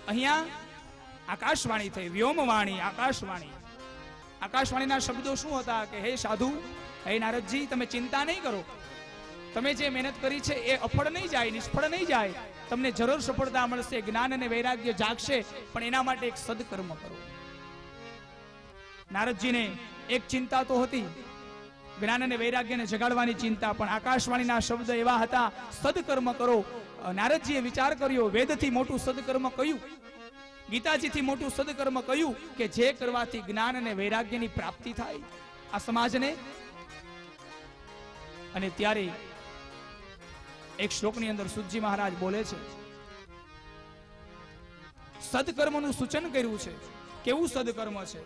અહીંયા આકાશવાણી થઈ, વ્યોમવાણી, આકાશવાણી. આકાશવાણીના શબ્દો શું હતા કે હે સાધુ, હે નારદજી, તમે ચિંતા નહીં કરો. તમે જે મહેનત કરી છે એ અફળ નહીં જાય, નિષ્ફળ નહીં જાય. તમને જરૂર સફળતા મળશે, જ્ઞાન અને વૈરાગ્ય જાગશે, પણ એના માટે એક સદકર્મ કરો. નારદજીને એક ચિંતા તો હતી, જ્ઞાન અને વૈરાગ્યને જગાડવાની ચિંતા, પણ આકાશવાણીના શબ્દ એવા હતા, સદકર્મ કરો. નારદજીએ વિચાર કર્યો, વેદથી મોટું સદકર્મ કયું? ગીતાજીથી મોટું સદકર્મ કયું કે જે કરવાથી જ્ઞાન અને વૈરાગ્યની પ્રાપ્તિ થાય આ સમાજને? અને ત્યારે એક શ્લોકની અંદર સુતજી મહારાજ બોલે છે, સદકર્મનું સૂચન કર્યું છે. કેવું સદકર્મ છે?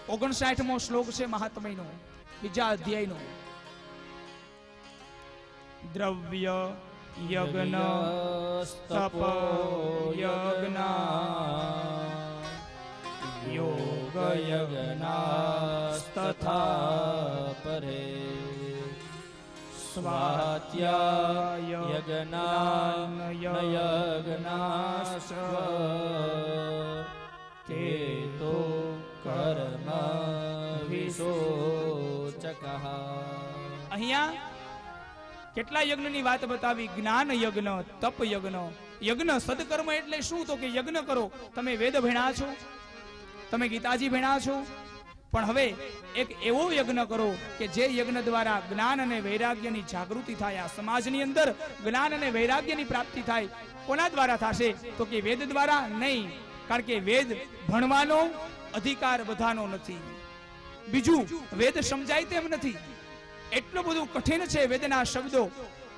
59મો શ્લોક છે મહાત્મયનો, બીજા અધ્યાયનો. દ્રવ્ય યજ્ઞ તપ યજ્ઞ યોગ યજ્ઞાસ્તથા પરે સ્વાધ્યાય યજ્ઞાસ્વ તે તો કર્મ વિશોચકઃ. અહીંયા કેટલા યજ્ઞની વાત બતાવી? જ્ઞાન યજ્ઞ, તપ યજ્ઞ. યજ્ઞ સદકર્મ એટલે શું? તો કે યજ્ઞ કરો. તમે વેદ ભણ્યા છો, તમે ગીતાજી ભણ્યા છો, પણ હવે એક એવો યજ્ઞ કરો કે જે યજ્ઞ દ્વારા જ્ઞાન અને વૈરાગ્યની જાગૃતિ થાય. આ સમાજની અંદર જ્ઞાન અને વૈરાગ્યની પ્રાપ્તિ થાય. કોના દ્વારા થશે? તો કે વેદ દ્વારા નહીં, કારણ કે વેદ ભણવાનો અધિકાર બધાનો નથી. બીજું, વેદ સમજાય તેમ નથી, એટલું બધું કઠિન છે વેદના શબ્દો.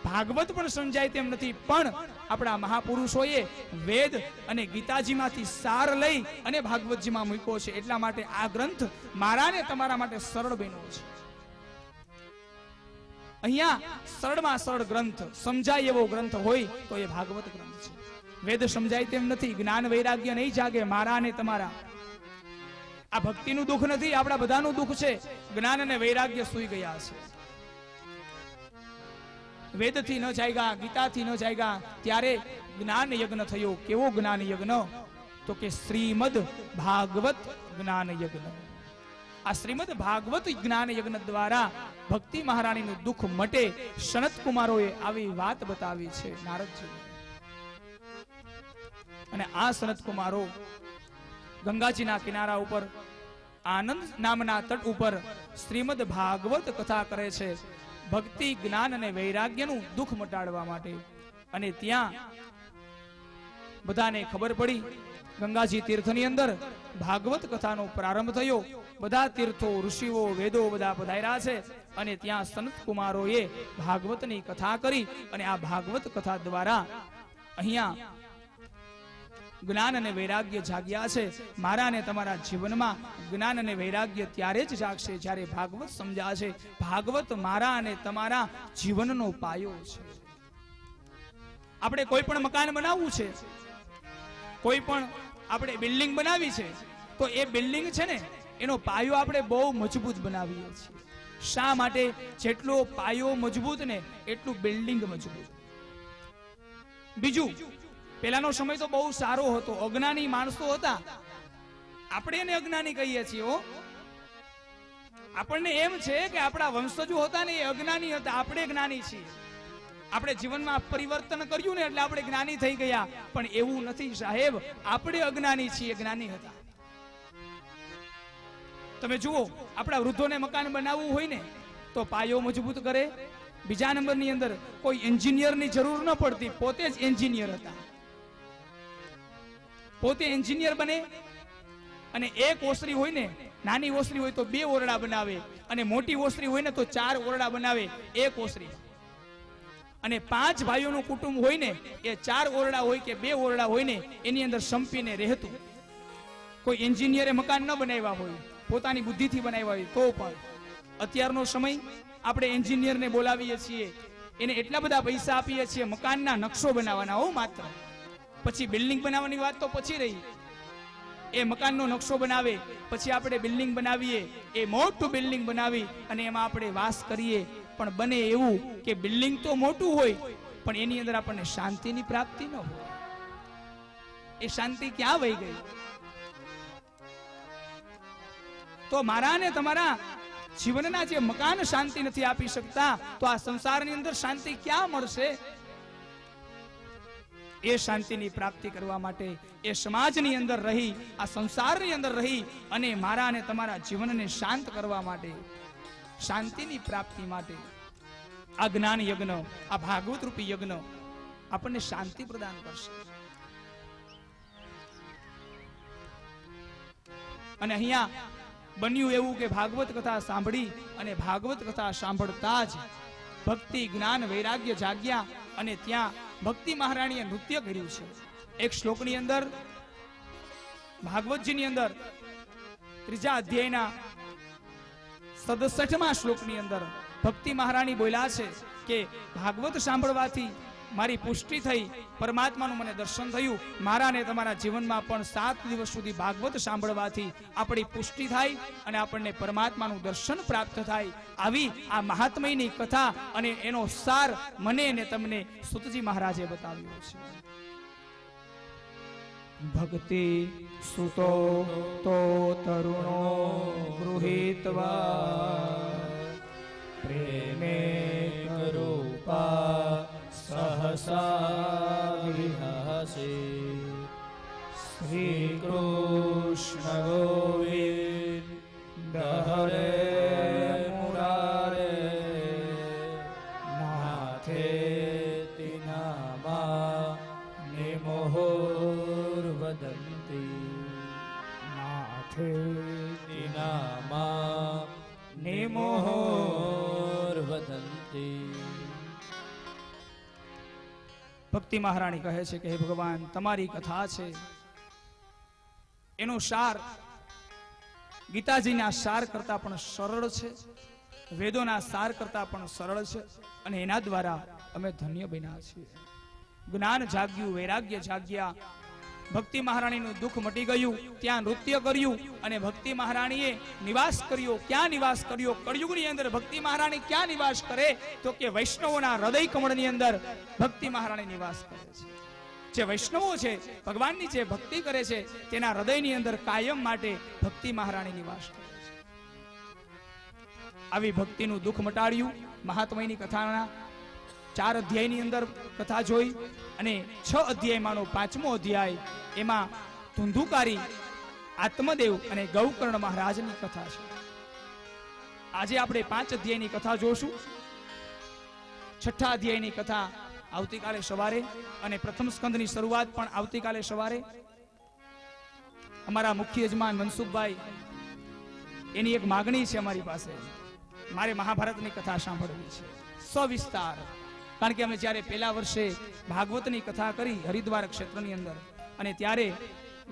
ભાગવત પણ સમજાય તેમ નથી, પણ આપણા મહાપુરુષોએ વેદ અને ગીતાજીમાંથી સાર લઈ અને ભાગવતજીમાં મૂક્યો છે. એટલા માટે આ ગ્રંથ મારા ને તમારા માટે સરળ બન્યો છે. અહીંયા સરળમાં સરળ ગ્રંથ, સમજાય એવો ગ્રંથ હોય તો એ ભાગવત ગ્રંથ છે. વેદ સમજાય તેમ નથી, જ્ઞાન વૈરાગ્ય નહીં જાગે મારા ને તમારા. આ ભક્તિનું દુઃખ નથી, આપણા બધાનું દુઃખ છે. જ્ઞાન અને વૈરાગ્ય સૂઈ ગયા છે. વેદથી ન જાગ્યા, ગીતાથી ન જાગ્યા, ત્યારે જ્ઞાન યજ્ઞ થયો. કેવો જ્ઞાન યજ્ઞ? તો કે શ્રીમદ ભાગવત જ્ઞાન યજ્ઞ. આ શ્રીમદ ભાગવત જ્ઞાન યજ્ઞ દ્વારા ભક્તિ મહારાણીનું દુઃખ મટે. સનત કુમારોએ આવી વાત બતાવી છે નારદજી. અને આ સનત કુમારો ગંગાજીના કિનારા ઉપર આનંદ નામના તટ ઉપર શ્રીમદ ભાગવત કથા કરે છે, ભક્તિ જ્ઞાન અને વૈરાગ્યનું દુઃખ મટાડવા માટે. અને ત્યાં બધાને ખબર પડી, ગંગાજી તીર્થની અંદર ભાગવત કથાનો પ્રારંભ થયો. બધા તીર્થો, ઋષિઓ, વેદો બધા પધાર્યા છે. અને ત્યાં સંત કુમારોએ ભાગવતની કથા કરી. અને આ ભાગવત કથા દ્વારા અહીંયા જ્ઞાન અને વૈરાગ્ય જાગ્યા છે. મારા અને તમારા જીવનમાં જ્ઞાન અને વૈરાગ્ય ત્યારે જ જાગશે જ્યારે ભાગવત સમજાશે. ભાગવત મારા અને તમારા જીવનનો પાયો છે. આપણે કોઈ પણ મકાન બનાવવું છે, કોઈ પણ આપણે બિલ્ડિંગ બનાવી છે, તો એ બિલ્ડિંગ છે ને એનો પાયો આપણે બહુ મજબૂત બનાવીએ છીએ. શા માટે? જેટલો પાયો મજબૂત ને એટલું બિલ્ડિંગ મજબૂત. બીજું, પેલાનો સમય તો બહુ સારો હતો, અજ્ઞાની માણસો હતા. આપણે એને અજ્ઞાની કહીએ છીએ. આપણને એમ છે કે આપણા વંશજો હતા ને એ અજ્ઞાની હતા, આપણે જ્ઞાની છીએ. આપણે જીવનમાં પરિવર્તન કર્યું ને એટલે આપણે જ્ઞાની થઈ ગયા, પણ એવું નથી સાહેબ. આપણે અજ્ઞાની છીએ, જ્ઞાની હતા. તમે જુઓ, આપણા વૃદ્ધોને મકાન બનાવવું હોય ને તો પાયો મજબૂત કરે. બીજા નંબરની અંદર કોઈ એન્જિનિયરની જરૂર ન પડતી, પોતે જ એન્જિનિયર હતા. પોતે એન્જિનિયર બને અને એક ઓસરી હોય ને, નાની ઓસરી હોય તો 2 ઓરડા બનાવે, અને મોટી ઓસરી હોય ને તો 4 ઓરડા બનાવે એક ઓસરી. અને 5 ભાઈઓનું કુટુંબ હોય ને એ 4 ઓરડા હોય કે 2 ઓરડા હોય ને એની અંદર સંપીને રહેતું. કોઈ એન્જિનિયરે મકાન ન બનાવ્યા હોય, પોતાની બુદ્ધિથી બનાવ્યા હોય તો પણ. અત્યારનો સમય, આપણે એન્જિનિયરને બોલાવીએ છીએ, એને એટલા બધા પૈસા આપીએ છીએ મકાનના નકશો બનાવવાના, હો માત્ર. પછી બિલ્ડિંગ બનાવવાની વાત તો પછી રહી. એ મકાનનો નકશો બનાવે, પછી આપણે બિલ્ડિંગ બનાવીએ, એ મોટું બિલ્ડિંગ બનાવી અને એમાં આપણે વાસ કરીએ. પણ બને એવું કે બિલ્ડિંગ તો મોટું હોય પણ એની અંદર આપણને શાંતિની પ્રાપ્તિ ન હોય. એ શાંતિ ક્યાં વહી ગઈ? તો મારા ને તમારા જીવનના જે મકાન શાંતિ નથી આપી શકતા, તો આ સંસારની અંદર શાંતિ ક્યાં મળશે? એ શાંતિની પ્રાપ્તિ કરવા માટે, એ સમાજની અંદર રહી, આ સંસારની અંદર રહી અને મારા અને તમારા જીવનને શાંત કરવા માટે, શાંતિની પ્રાપ્તિ માટે આ જ્ઞાન યજ્ઞ, આ ભાગવત રૂપી યજ્ઞ આપણને શાંતિ પ્રદાન કરશે. અને અહીંયા બન્યું એવું કે ભાગવત કથા સાંભળી અને ભાગવત કથા સાંભળતા જ ભક્તિ, જ્ઞાન, વૈરાગ્ય જાગ્યા અને ત્યાં ભક્તિ મહારાણીએ નૃત્ય કર્યું છે. એક શ્લોકની અંદર, ભાગવતજીની અંદર 3જા અધ્યાયના 67મા શ્લોકની અંદર ભક્તિ મહારાણી બોલ્યા છે કે ભાગવત સાંભળવાથી મારી પુષ્ટિ થઈ, પરમાત્માનું મને દર્શન થયું. મારા ને તમારા જીવનમાં પણ 7 દિવસ સુધી ભાગવત સાંભળવાથી આપણી પુષ્ટિ થાય અને આપણને પરમાત્માનું દર્શન પ્રાપ્ત થાય. આવી આ મહાત્મયની કથા અને એનો સાર મને અને તમને સુતજી મહારાજે બતાવ્યો છે. ભક્તિ સુતો તો તરુણો ગૃહીત્વા પ્રેમે કરૂપા સહસા વિહસે શ્રી કૃષ્ણ ગોવિંદ હરે મુરારે નાથે તિનામા નિમોહર વદંતી નાથે તિનામા નિમોહર વદંતી. ભક્તિ મહારાણી કહે છે કે હે ભગવાન, તમારી કથા છે એનો સાર ગીતાજીના સાર કરતા પણ સરળ છે, વેદોના સાર કરતા પણ સરળ છે અને એના દ્વારા અમે ધન્ય બન્યા છીએ. જ્ઞાન જાગ્યું, વૈરાગ્ય જાગ્યા, ભક્તિ મહારાણીનું દુઃખ મટી ગયું. ત્યાં નૃત્ય કર્યું અને ભક્તિ મહારાણીએ નિવાસ કર્યો. ક્યાં નિવાસ કર્યો? કળયુગની અંદર ભક્તિ મહારાણી ક્યાં નિવાસ કરે? તો કે વૈષ્ણવોના હૃદય કમળની અંદર ભક્તિ મહારાણી નિવાસ કરે છે. જે વૈષ્ણવો છે, ભગવાનની જે ભક્તિ કરે છે, તેના હૃદયની અંદર કાયમ માટે ભક્તિ મહારાણી નિવાસ કરે છે. આવી ભક્તિનું દુઃખ મટાડ્યું. મહાત્મયની કથાના 4 અધ્યાયની અંદર કથા જોઈ અને 6 અધ્યાયમાંનો 5મો અધ્યાય, એમાં ધુંધુકારી, આત્મદેવ અને ગૌકર્ણ મહારાજની કથા છે. આજે આપણે 5 અધ્યાયની કથા જોશું. 6ઠા અધ્યાયની કથા આવતીકાલે સવારે અને પ્રથમ સ્કંદની શરૂઆત પણ આવતીકાલે સવારે. અમારા મુખ્ય યજમાન મનસુખભાઈ, એની એક માગણી છે અમારી પાસે, મારે મહાભારતની કથા સાંભળવી છે સવિસ્તાર. કારણ કે અમે જ્યારે પહેલા વર્ષે ભાગવતની કથા કરી હરિદ્વાર ક્ષેત્રની અંદર, અને ત્યારે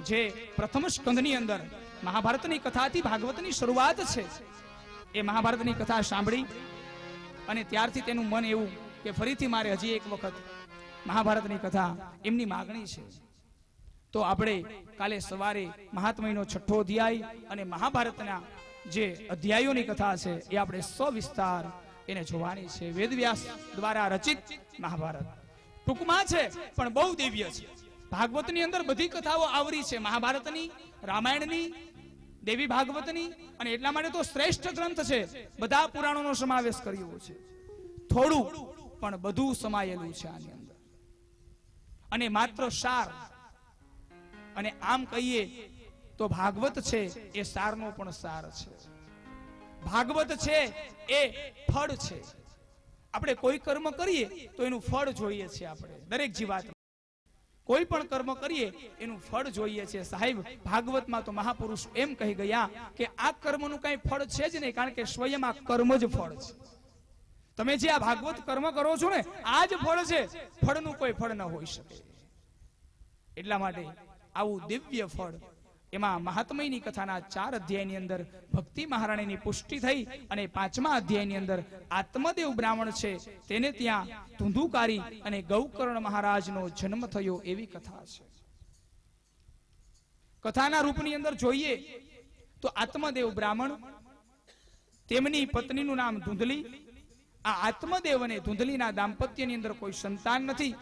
જે પ્રથમ સ્કંદની અંદર મહાભારતની કથાથી ભાગવતની શરૂઆત છે, એ મહાભારતની કથા સાંભળી અને ત્યારથી તેનું મન એવું કે ફરીથી મારે હજી એક વખત મહાભારતની કથા, એમની માગણી છે. તો આપણે કાલે સવારે મહાત્મયનો 6ઠ્ઠો અધ્યાય અને મહાભારતના જે અધ્યાયોની કથા છે એ આપણે સવિસ્તાર એને જોવાની છે. વેદવ્યાસ દ્વારા રચિત મહાભારત ટૂંકમાં છે પણ બહુ દિવ્ય છે. ભાગવતની અંદર બધી કથાઓ આવરી છે, મહાભારતની, રામાયણની, દેવી ભાગવતની, અને એટલા માટે તો શ્રેષ્ઠ ગ્રંથ છે. બધા પુરાણોનો સમાવેશ કર્યો છે. થોડું પણ બધું સમાયેલું છે આની અંદર, અને માત્ર સાર. અને આમ કહીએ તો ભાગવત છે એ સારનો પણ સાર છે. ભાગવત છે એ ફળ છે. આપણે કોઈ કર્મ કરીએ તો એનું ફળ જોઈએ છે. આપણે દરેક જીવાત કોઈ પણ કર્મ કરીએ એનું ફળ જોઈએ છે. સાહેબ, ભાગવતમાં તો મહાપુરુષ એમ કહી ગયા કે આ કર્મનું કઈ ફળ છે જ નહીં, કારણ કે સ્વયં આ કર્મ જ ફળ છે. તમે જે આ ભાગવત કર્મ કરો છો ને, આ જ ફળ છે. ફળનું કોઈ ફળ ન હોઈ શકે. એટલા માટે આવું દિવ્ય ફળ, એમાં મહાત્મયની કથાના 4 અધ્યાયની અંદર ભક્તિ મહારાણીની પુષ્ટિ થઈ, અને 5મા અધ્યાયની અંદર આત્મદેવ બ્રાહ્મણ છે તેને ત્યાં ધુંધુકારી અને ગૌકર્ણ મહારાજનો જન્મ થયો એવી કથા છે. કથાના રૂપની અંદર જોઈએ તો આત્મદેવ બ્રાહ્મણ, તેમની પત્નીનું નામ ધુંધલી. આ આત્મદેવ અને ધુંધલીના દાંપત્યની અંદર કોઈ સંતાન નથી.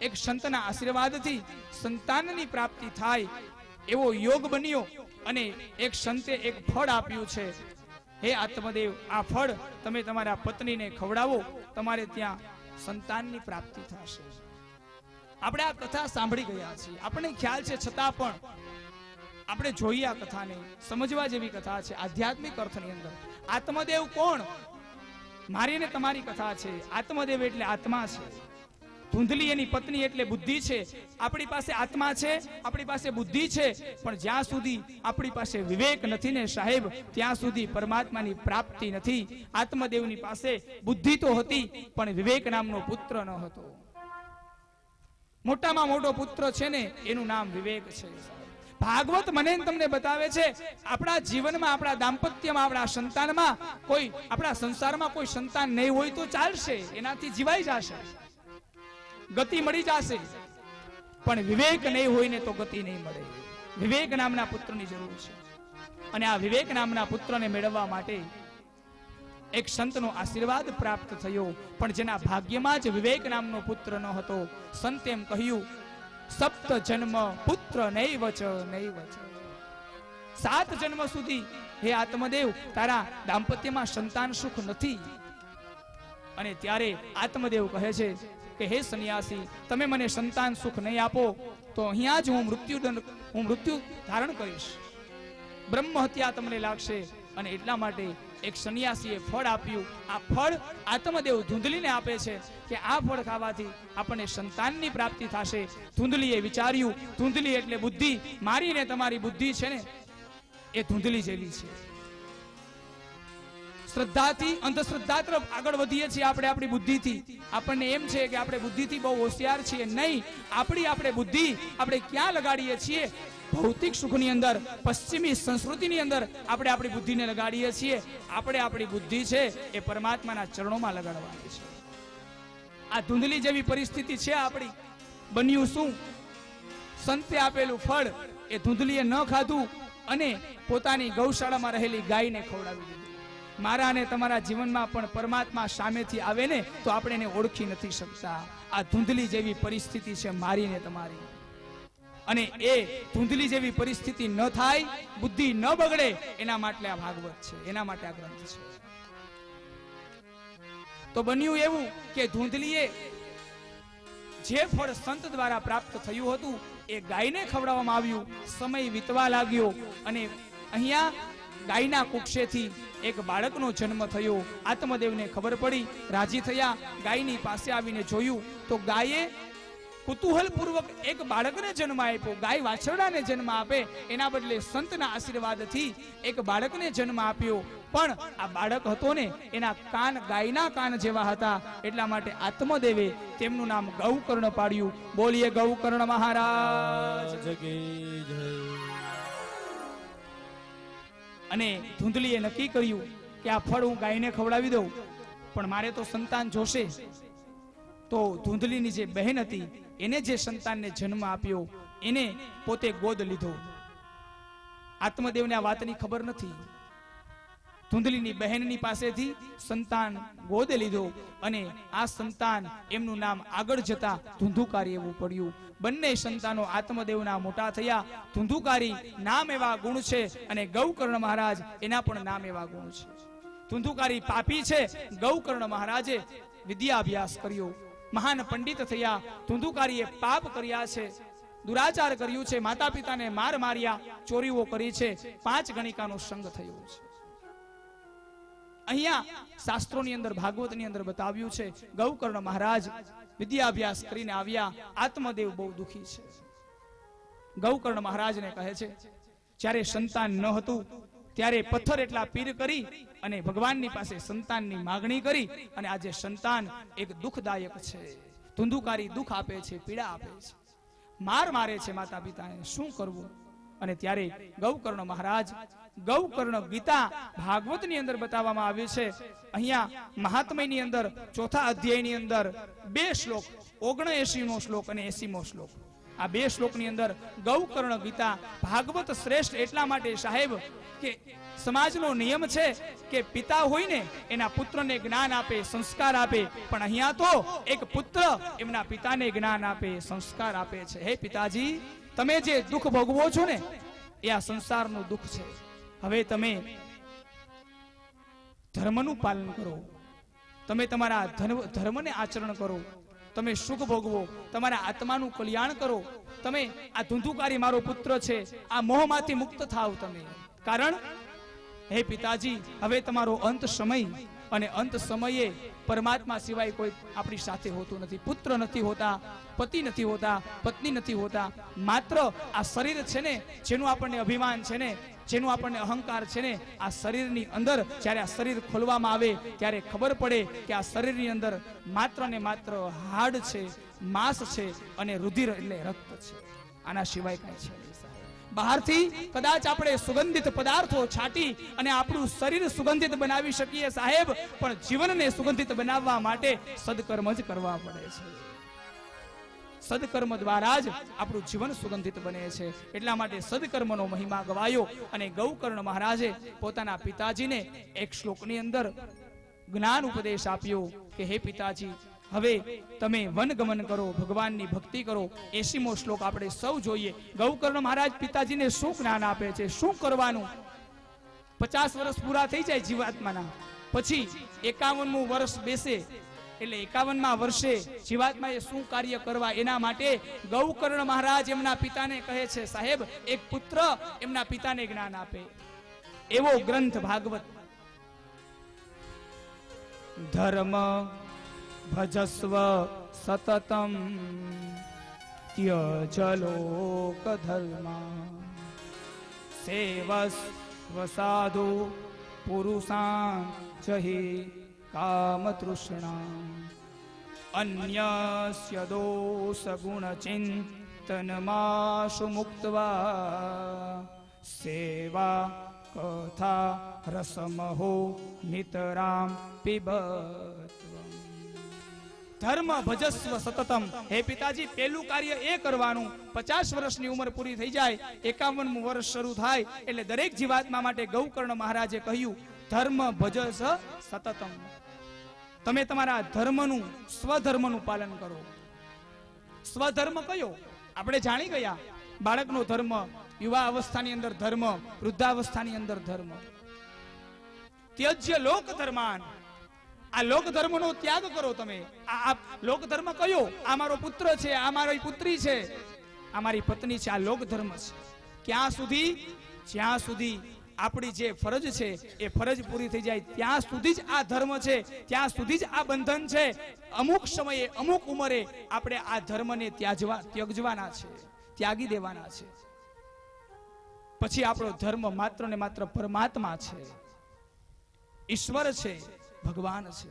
એક સંતના આશીર્વાદથી સંતાનની પ્રાપ્તિ થાય એવો યોગ બન્યો, અને એક સંતે એક ફળ આપ્યું છે. હે આત્મદેવ, આ ફળ તમે તમારા પત્નીને ખવડાવો, તમારે ત્યાં સંતાનની પ્રાપ્તિ થશે. આપણે આ કથા સાંભળી ગયા છીએ, આપણને ખ્યાલ છે, છતાં પણ આપણે જોઈએ આ કથાને, સમજવા જેવી કથા છે. આધ્યાત્મિક અર્થની અંદર આત્મદેવ કોણ? મારી ને તમારી કથા છે. આત્મદેવ એટલે આત્મા છે. ધુંધલી એની પત્ની એટલે બુદ્ધિ છે. આપણી પાસે આત્મા છે, આપણી પાસે બુદ્ધિ છે, પણ જ્યાં સુધી આપણી પાસે વિવેક નથી ને સાહેબ, ત્યાં સુધી પરમાત્માની પ્રાપ્તિ નથી. આત્મદેવની પાસે બુદ્ધિ તો હતી, પણ વિવેક નામનો પુત્ર ન હતો. મોટામાં મોટો પુત્ર છે ને, એનું નામ વિવેક છે. ભાગવત મને તમને બતાવે છે, આપણા જીવનમાં, આપણા દાંપત્યમાં, આપણા સંતાનમાં, કોઈ આપણા સંસારમાં કોઈ સંતાન નહીં હોય તો ચાલશે, એનાથી જીવાઈ જશે, ગતિ મળી જશે, પણ વિવેક નહીં હોય ને તો ગતિ નહીં મળે. વિવેક નામના પુત્રની જરૂર છે, અને આ વિવેક નામના પુત્રને મેળવવા માટે એક સંતનો આશીર્વાદ પ્રાપ્ત થયો, પણ જેના ભાગ્યમાં જ વિવેક નામનો પુત્ર ન હતો. સંત એમ કહ્યું, સપ્ત જન્મ પુત્ર નૈવ ચ નૈવ ચ. 7 જન્મ સુધી હે આત્મદેવ તારા દાંપત્યમાં સંતાન સુખ નથી. અને ત્યારે આત્મદેવ કહે છે કે હે સન્યાસી, તમે મને સંતાન સુખ નહીં આપો તો અહીંયા જ હું મૃત્યુ ધારણ કરીશ, બ્રહ્મ હત્યા તમને લાગશે. અને એટલા માટે એક સન્યાસીએ ફળ આપ્યું. આ ફળ આત્મદેવ ધુંધલીને આપે છે કે આ ફળ ખાવાથી આપણને સંતાનની પ્રાપ્તિ થશે. ધુંધલીએ વિચાર્યું, ધુંધલી એટલે બુદ્ધિ, મારી ને તમારી બુદ્ધિ છે ને એ ધુંધલી જેવી છે. શ્રદ્ધાથી અંધશ્રદ્ધા તરફ આગળ વધીએ છીએ આપણે આપણી બુદ્ધિથી. આપણને એમ છે કે આપણે બુદ્ધિથી બહુ હોશિયાર છીએ. નહીં, આપણે બુદ્ધિ આપણે ક્યાં લગાડીએ છીએ? ભૌતિક સુખની અંદર, પશ્ચિમી સંસ્કૃતિની અંદર આપણે આપણી બુદ્ધિને લગાડીએ છીએ. આપણે આપણી બુદ્ધિ છે એ પરમાત્માના ચરણોમાં લગાડવાની છે. આ ધુંધલી જેવી પરિસ્થિતિ છે આપણી. બન્યું શું? સંતે આપેલું ફળ એ ધુંધલીએ ન ખાધું અને પોતાની ગૌશાળામાં રહેલી ગાયને ખવડાવી દીધું. મારા અને તમારા જીવનમાં પણ પરમાત્મા સામેથી આવે ને તો આપણે એને ઓળખી નથી શકતા. આ ધુંધલી જેવી પરિસ્થિતિ છે મારી ને તમારી. અને એ ધુંધલી જેવી પરિસ્થિતિ ન થાય, બુદ્ધિ ન બગડે, એના માટે આ ભાગવત છે, એના માટે આ ગ્રંથ છે. તો બન્યું એવું કે ધુંધલીએ જે ફળ સંત દ્વારા પ્રાપ્ત થયું હતું એ ગાયને ખવડાવવામાં આવ્યું. સમય વીતવા લાગ્યો અને અહીંયા ગાયના કુક્ષેથી એક બાળકનો જન્મ થયો. આત્મદેવને ખબર પડી, રાજી થયા. ગાયની પાસે આવીને જોયું તો ગાયે કુતૂહલપૂર્વક એક બાળકને જન્મ આપ્યો. ગાય વાછરડાને જન્મ આપે એના બદલે સંતના આશીર્વાદથી એક બાળકને જન્મ આપ્યો. પણ આ બાળક હતો ને એના કાન ગાયના કાન જેવા હતા. એટલા માટે આત્મદેવે તેમનું નામ ગૌકર્ણ પાડ્યું. બોલીએ ગૌકર્ણ મહારાજ કી જય. અને ધુંધલીએ નક્કી કર્યું કે આ ફળ હું ગાયને ખવડાવી દઉં, પણ મારે તો સંતાન જોશે. તો ધુંધલીની જે બહેન હતી એને જે સંતાનને જન્મ આપ્યો એને પોતે ગોદ લીધો. આત્મદેવને આ વાતની ખબર નથી. ધુંધલીની બહેનની પાસેથી સંતાન ગોદે લીધો અને આ સંતાન એમનું નામ આગળ જતા ધુંધુકારી એવું પડ્યું. બંને સંતાનો આત્મદેવના મોટા થયા. ધુંધુકારી નામ એવા ગુણ છે અને ગૌકર્ણ મહારાજ એના પણ નામ એવા ગુણ છે. ધુંધુકારી પાપી છે, ગૌકર્ણ મહારાજે વિદ્યા અભ્યાસ કર્યો, મહાન પંડિત થયા. ધુંધુકારીએ પાપ કર્યા છે, દુરાચાર કર્યું છે, માતા પિતાને માર માર્યા, ચોરીઓ કરી છે, 5 ગણિકાનો સંગ થયો છે. અહીંયા શાસ્ત્રોની અંદર ભાગવતની અંદર બતાવ્યું છે ગૌકર્ણ મહારાજ વિદ્યાભ્યાસ કરીને આવ્યા. આત્મદેવ બહુ દુખી છે. ગૌકર્ણ મહારાજને કહે છે જ્યારે સંતાન ન હતું ત્યારે પથ્થર એટલા પીર કરી અને ભગવાનની પાસે સંતાનની માગણી કરી અને આજે સંતાન એક દુઃખદાયક છે. ધુંધુકારી દુઃખ આપે છે, પીડા આપે છે, માર મારે છે માતા પિતાને, શું કરવું? અને ત્યારે ગૌકર્ણ મહારાજ ગૌકર્ણ ગીતા ભાગવતની અંદર બતાવવામાં આવ્યું છે. અહીંયા મહાત્મ્યની અંદર 4થા અધ્યાયની અંદર 2 શ્લોક, 79મો શ્લોક અને 80મો શ્લોક, આ 2 શ્લોકની અંદર ગૌકર્ણ ગીતા ભાગવત શ્રેષ્ઠ એટલા માટે સાહેબ કે સમાજનો નિયમ છે કે પિતા હોય ને એના પુત્રને જ્ઞાન આપે, સંસ્કાર આપે, પણ અહીંયા તો એક પુત્ર એમના પિતાને જ્ઞાન આપે, સંસ્કાર આપે છે. હે પિતાજી, તમે જે દુઃખ ભોગવો છો ને એ આ સંસારનું દુઃખ છે. હવે તમે ધર્મનું પાલન કરો, તમે તમારા ધર્મને આચરણ કરો, તમે સુખ ભોગવો, તમારા આત્માનું કલ્યાણ કરો. તમે આ ધુંધુકારી મારો પુત્ર છે આ મોહમાંથી મુક્ત થાવ તમે. કારણ હે પિતાજી, હવે તમારો અંત સમય, અને અંત સમયે પરમાત્મા સિવાય કોઈ આપણી સાથે હોતું નથી. પુત્ર નથી હોતા, પતિ નથી હોતા, પત્ની નથી હોતા. માત્ર આ શરીર છે ને જેનું આપણને અભિમાન છે ને, જેનું આપણને અહંકાર છે ને, આ શરીરની અંદર જ્યારે આ શરીર ખોલવામાં આવે ત્યારે ખબર પડે કે આ શરીરની અંદર માત્ર ને માત્ર હાડ છે, માંસ છે અને રુધિર એટલે રક્ત છે. આના સિવાય કઈ છે નહીં. બહારથી કદાચ આપણે સુગંધિત પદાર્થો છાંટી અને આપણું શરીર સુગંધિત બનાવી શકીએ સાહેબ, પણ જીવનને સુગંધિત બનાવવા માટે સદકર્મ જ કરવા પડે છે. સદકર્મ દ્વારા જ આપણું જીવન સુગંધિત બને છે. એટલા માટે સદકર્મનો મહિમા ગવાયો અને ગૌકર્ણ મહારાજે પોતાના પિતાજીને એક શ્લોકની અંદર જ્ઞાન ઉપદેશ આપ્યો કે હે પિતાજી, હવે તમે વનગમન કરો, ભગવાનની ભક્તિ કરો. 80મો શ્લોક આપણે સૌ જોઈએ. ગૌકર્ણ મહારાજ પિતાજીને શું જ્ઞાન આપે છે, શું કરવાનું. 50 વર્ષ પૂરા થઈ જાય જીવાત્માના, પછી 51મું વર્ષ બેસે એટલે 51મા વર્ષે જીવાત્માએ શું કાર્ય કરવા એના માટે ગૌકર્ણ મહારાજ એમના પિતાને કહે છે સાહેબ, એક પુત્ર એમના પિતાને જ્ઞાન આપે એવો ગ્રંથ ભાગવત. ધર્મ ભજસ્વ સતતમ ત્યજ લોક ધર્મા સેવસ્વ સાધુ પુરુષાં જહિ કામ તૃષ્ણા અન્યસ્ય દોષ ગુણ ચિંતનમાશુ મુક્ત્વા સેવા કથા રસમહો નિતરામ પિબત. ધર્મ ભજસ્વ સતતમ. હે પિતાજી, પહેલું કાર્ય એ કરવાનું, 50 વર્ષની ઉંમર પૂરી થઈ જાય, 51મું વર્ષ શરૂ થાય એટલે દરેક જીવાત્મા માટે ગૌકર્ણ મહારાજે કહ્યું ધર્મ ભજસ સતતમ. તમે તમારા ધર્મનું, સ્વધર્મનું પાલન કરો. સ્વધર્મ કયો? આપણે જાણી ગયા. બાળકનો ધર્મ, યુવા અવસ્થાની અંદર ધર્મ, વૃદ્ધાવસ્થાની અંદર ધર્મ. ત્યજ્ય લોક ધર્માન. આ લોક ધર્મનો ત્યાગ કરો તમે. આ લોક ધર્મ કયો? આ મારો પુત્ર છે, આ મારી પુત્રી છે, આ મારી પત્ની છે, આ લોક ધર્મ છે. ક્યાં સુધી? જ્યાં સુધી આપણી જે ફરજ છે એ ફરજ પૂરી થઈ જાય ત્યાં સુધી જ આ ધર્મ છે, ત્યાં સુધી જ આ બંધન છે. અમુક સમયે, અમુક ઉંમરે આપણે આ ધર્મને ત્યજવાના છે, ત્યાગી દેવાના છે. પછી આપણો ધર્મ માત્ર ને માત્ર પરમાત્મા છે, ઈશ્વર છે, ભગવાન છે.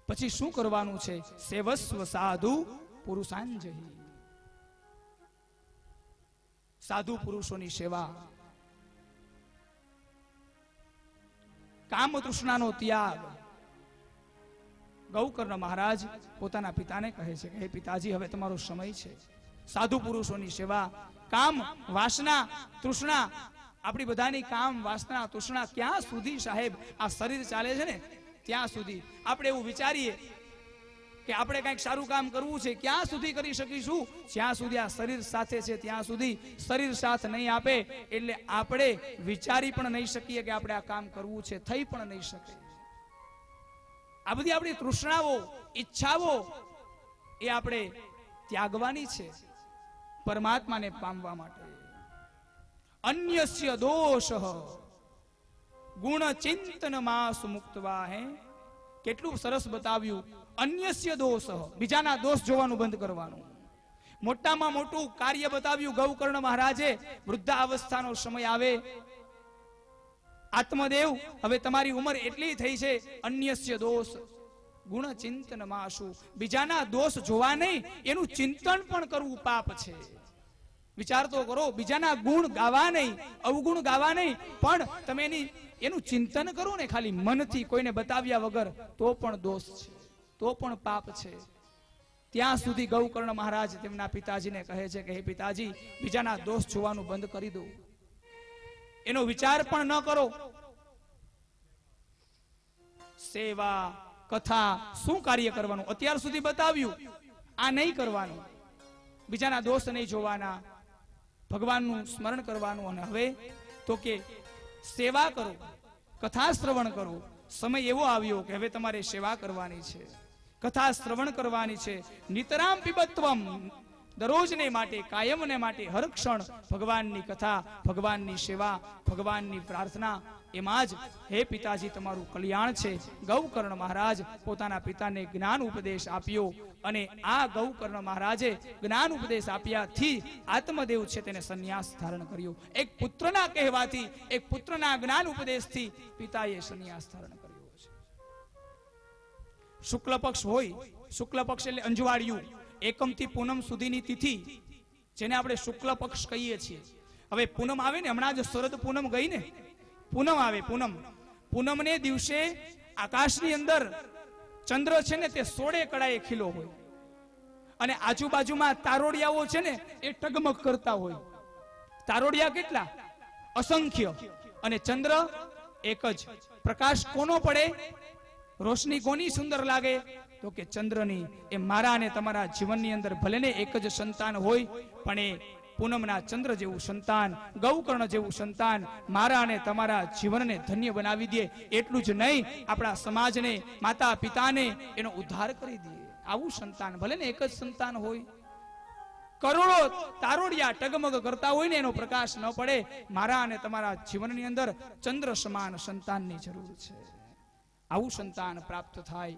પછી શું કરવાનું છે? સેવસ્વ સાધુ પુરુષાંજલિ. સાધુ પુરુષોની સેવા, કામ તૃષ્ણાનો ત્યાગ. ગૌકર્ણ મહારાજ પોતાના પિતાને કહે છે કે હે પિતાજી, હવે તમારો સમય છે. સાધુ પુરુષોની સેવા, કામ, વાસના, તૃષ્ણા આપણી બધાની કામ વાસના તૃષ્ણા ક્યાં સુધી સાહેબ આ શરીર ચાલે છે ને ત્યાં સુધી આપણે એવું વિચારીએ કે આપણે કંઈક સારું કામ કરવું છે, ક્યાં સુધી કરી શકીશું? જ્યાં સુધી આ શરીર સાથે છે ત્યાં સુધી. શરીર સાથ નહીં આપે એટલે આપણે વિચારી પણ નહીં શકીએ કે આપણે આ કામ કરવું છે, થઈ પણ નહીં શકે. આ બધી આપણી તૃષ્ણાઓ ઈચ્છાઓ એ આપણે ત્યાગવાની છે પરમાત્માને પામવા માટે. અન્યસ્ય દોષ ગુણ ચિંતન માસ મુક્તવા. હે કેટલું સરસ બતાવ્યું. અન્યસ્ય દોષ, બીજાના દોષ જોવાનું બંધ કરવાનું. મોટામાં મોટું કાર્ય બતાવ્યું ગૌકર્ણ મહારાજે. વૃદ્ધાવસ્થાનો સમય આવે, આત્મદેવ હવે તમારી ઉંમર એટલી થઈ છે, અન્યસ્ય દોષ ગુણ ચિંતન માસુ, બીજાના દોષ જોવા નહીં, એનું ચિંતન પણ કરવું પાપ છે. વિચાર તો કરો, બીજાના ગુણ ગાવા નહીં, અવગુણ ગાવા નહીં, પણ તમે એનું ચિંતન કરો ને ખાલી મનથી, કોઈને બતાવ્યા વગર, તો પણ દોષ છે, તો પણ પાપ છે. ત્યાં સુધી ગૌકર્ણ મહારાજ તેમના પિતાજીને કહે છે કે હે પિતાજી, બીજાના દોષ જોવાનું બંધ કરી દો, એનો વિચાર પણ ન કરો. સેવા કથા શું કાર્ય કરવાનું અત્યાર સુધી બતાવ્યું, આ નહીં કરવાનું, બીજાના દોષ નહીં જોવાના, ભગવાનનું સ્મરણ કરવાનું. અને હવે તો કે સેવા કરો, કથા શ્રવણ કરો. સમય એવો આવ્યો કે હવે તમારે સેવા કરવાની છે, કથા શ્રવણ કરવાની છે. નિતરામ પીબત્વમ, દરરોજને માટે, કાયમને માટે, હર ક્ષણ ભગવાનની કથા, ભગવાનની સેવા, ભગવાનની પ્રાર્થના, એમાં જ હે પિતાજી તમારું કલ્યાણ છે. ગૌકર્ણ મહારાજ પોતાના પિતાને જ્ઞાન ઉપદેશ આપ્યો અને આ ગૌકર્ણ મહારાજે જ્ઞાન ઉપદેશ આપ્યાથી આત્મદેવ છે તેને સંન્યાસ ધારણ કર્યો. એક પુત્રના કહેવાથી, એક પુત્રના જ્ઞાન ઉપદેશથી પિતાએ સંન્યાસ ધારણ કર્યો છે. શુક્લ પક્ષ હોય, શુક્લ પક્ષ એટલે અંજવાળિયું, એકમ થી પૂનમ સુધીની તિથિ, જેને આપણે શુક્લ પક્ષ કહીએ છીએ. હવે પૂનમ આવે ને, હમણાં જ શરદ પૂનમ ગઈ ને, પૂનમ આવે. પૂનમ ને દિવસે આકાશની અંદર ચંદ્ર છે ને તે 16 કળાએ ખીલો હોય અને આજુબાજુમાં તારોડિયાઓ છે ને એ ટગમગ કરતા હોય. તારોડિયા કેટલા? અસંખ્ય. અને ચંદ્ર એક જ. પ્રકાશ કોનો પડે? રોશની કોની સુંદર લાગે? તો કે ચંદ્રની. એ મારા અને તમારા જીવનની અંદર ભલે ને એક જ સંતાન હોય, પણ એ પૂનમના ચંદ્ર જેવું સંતાન, ગૌકર્ણ જેવું સંતાન મારા અને તમારા જીવનને ધન્ય બનાવી દે. એટલું જ નહીં, આપણા સમાજને, માતા પિતાને એનો ઉદ્ધાર કરી દે. આવું સંતાન, ભલે ને એક જ સંતાન હોય, કરોડો તારોડિયા ટગમગ કરતા હોય ને એનો પ્રકાશ ન પડે. મારા અને તમારા જીવનની અંદર ચંદ્ર સમાન સંતાનની જરૂર છે. આવું સંતાન પ્રાપ્ત થાય,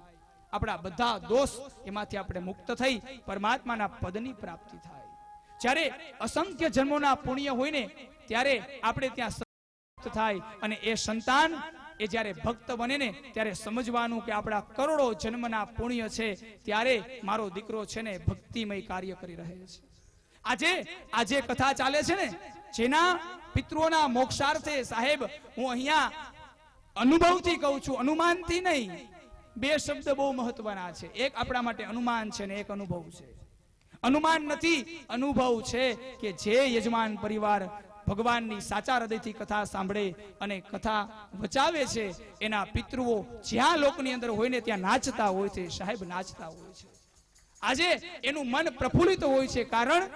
આપણા બધા દોષ એમાંથી આપણે મુક્ત થઈ પરમાત્માના પદની પ્રાપ્તિ થાય. જ્યારે અસંખ્ય જન્મોના પુણ્ય હોય ને ત્યારે આપણે ત્યાં થાય. અને એ સંતાન એ જ્યારે ભક્ત બને ને ત્યારે સમજવાનું કે આપણા કરોડો જન્મના પુણ્ય છે, ત્યારે મારો દીકરો છે ને ભક્તિમય કાર્ય કરી રહે છે. આજે કથા ચાલે છે ને, જેના પિતૃઓના મોક્ષાર્થે સાહેબ, હું અહીંયા અનુભવથી કહું છું, અનુમાનથી નહીં. 2 શબ્દ બહુ મહત્વના છે. એક આપણા માટે અનુમાન છે ને એક અનુભવ છે. અનુમાન નથી, અનુભવ છે કે જે યજમાન પરિવાર ભગવાનની સાચા હૃદયથી કથા સાંભળે અને કથા વચાવે છે, એના પિતૃઓ જ્યાં લોકની અંદર હોય ને ત્યાં નાચતા હોય છે સાહેબ, નાચતા હોય છે. આજે એનું મન પ્રફુલ્લિત હોય છે, કારણ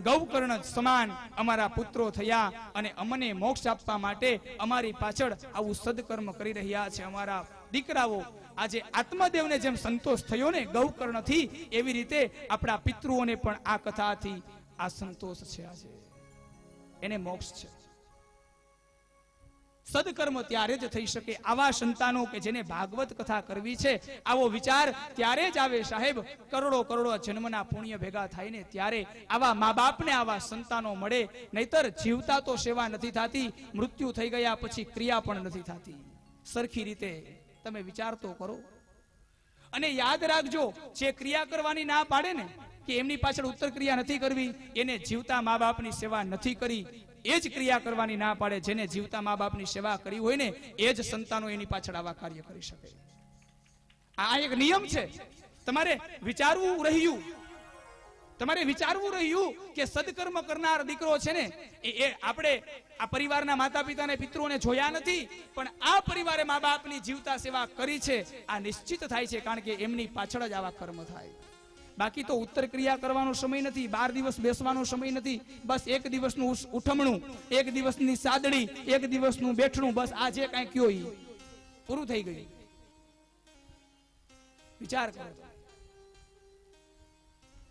ગૌકર્ણ સમાન અમારા પુત્રો થયા અને અમને મોક્ષ આપવા માટે અમારી પાછળ આવું સદકર્મ કરી રહ્યા છે અમારા દીકરાઓ. આજે આત્મદેવને જેમ સંતોષ થયો ને ગૌકર્ણથી, એવી રીતે આપણા પિતૃઓને પણ આ કથાથી આ સંતોષ છે. આજે એને મોક્ષ છે. સદકર્મ ત્યારે જ થઈ શકે. આવા સંતાનો કે જેને ભાગવત કથા કરવી છે, આવો વિચાર ત્યારે જ આવે સાહેબ. કરોડો જન્મના પુણ્ય ભેગા થાય ને ત્યારે આવા મા બાપને આવા સંતાનો મળે. નહીતર જીવતા તો સેવા નથી થતી, મૃત્યુ થઈ ગયા પછી ક્રિયા પણ નથી થતી સરખી રીતે. તમે વિચાર તો કરો. અને યાદ રાખજો, જે ક્રિયા કરવાની ના પાડે ને, કે એમની પાછળ ઉત્તર ક્રિયા નથી કરવી, એને જીવતા મા બાપની સેવા નથી કરી. એ જ ક્રિયા કરવાની ના પાડે, જેને જીવતા મા બાપની સેવા કરી હોય ને એ જ સંતાનો એની પાછળ આવા કાર્ય કરી શકે. આ એક નિયમ છે, તમારે વિચારવું રહ્યું. તમારે વિચારવું રહ્યું કે સદકર્મ કરનાર દીકરો છે ને એ આપણે આ પરિવારના માતા પિતાને પિતૃઓને જોયા નથી, પણ આ પરિવારે મા બાપની જીવતા સેવા કરી છે, આ નિશ્ચિત થાય છે, કારણ કે એમની પાછળ જ આવા કર્મ થાય. બાકી તો ઉત્તર ક્રિયા કરવાનો સમય નથી, 12 દિવસ બેસવાનો સમય નથી, બસ એક દિવસનું ઉઠમણું, એક દિવસની સાદડી, એક દિવસનું બેઠણું, બસ આ જે કાંઈ કયો ઈ પૂરું થઈ ગયું. વિચાર કરો,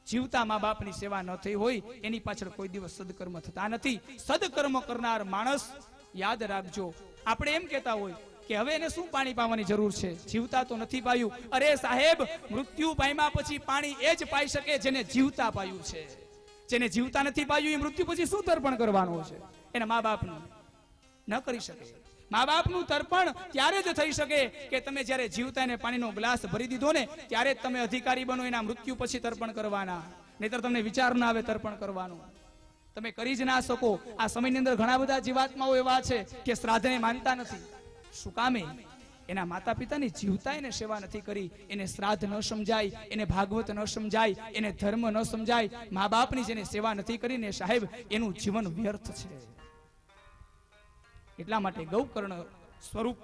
જીવતા મા બાપની સેવા ન થઈ હોય એની પાછળ કોઈ દિવસ સદકર્મ થતા નથી. સદકર્મ કરનાર માણસ યાદ રાખજો. આપણે એમ કહેતા હોય કે હવે એને શું પાણી પાવાની જરૂર છે, જીવતા તો નથી પાયું. અરે સાહેબ, મૃત્યુ પામ્યા પછી પાણી એ જ પાઈ શકે જેને જીવતા પાયું છે. જેને જીવતા નથી પાયું એ મૃત્યુ પછી શું તર્પણ કરવાનું છે? એના મા બાપનું ન કરી શકે. મા બાપનું તર્પણ ત્યારે જ થઈ શકે કે તમે જ્યારે જીવતા એને પાણીનો ગ્લાસ ભરી દીધો ને ત્યારે જ તમે અધિકારી બનો એના મૃત્યુ પછી તર્પણ કરવાના. નહીતર તમને વિચાર ના આવે તર્પણ કરવાનું, તમે કરી જ ના શકો. આ સમયની અંદર ઘણા બધા જીવાત્માઓ એવા છે કે શ્રાદ્ધને માનતા નથી. શું કામે? એના માતા પિતાની જીવતા એને સેવા નથી કરી, એને શ્રાદ્ધ ન સમજાય, એને ભાગવત ન સમજાય, એને ધર્મ ન સમજાય, મા બાપની જેને સેવા નથી કરીને સાહેબ એનું જીવન વ્યર્થ છે. એટલા માટે ગૌકર્ણ સ્વરૂપ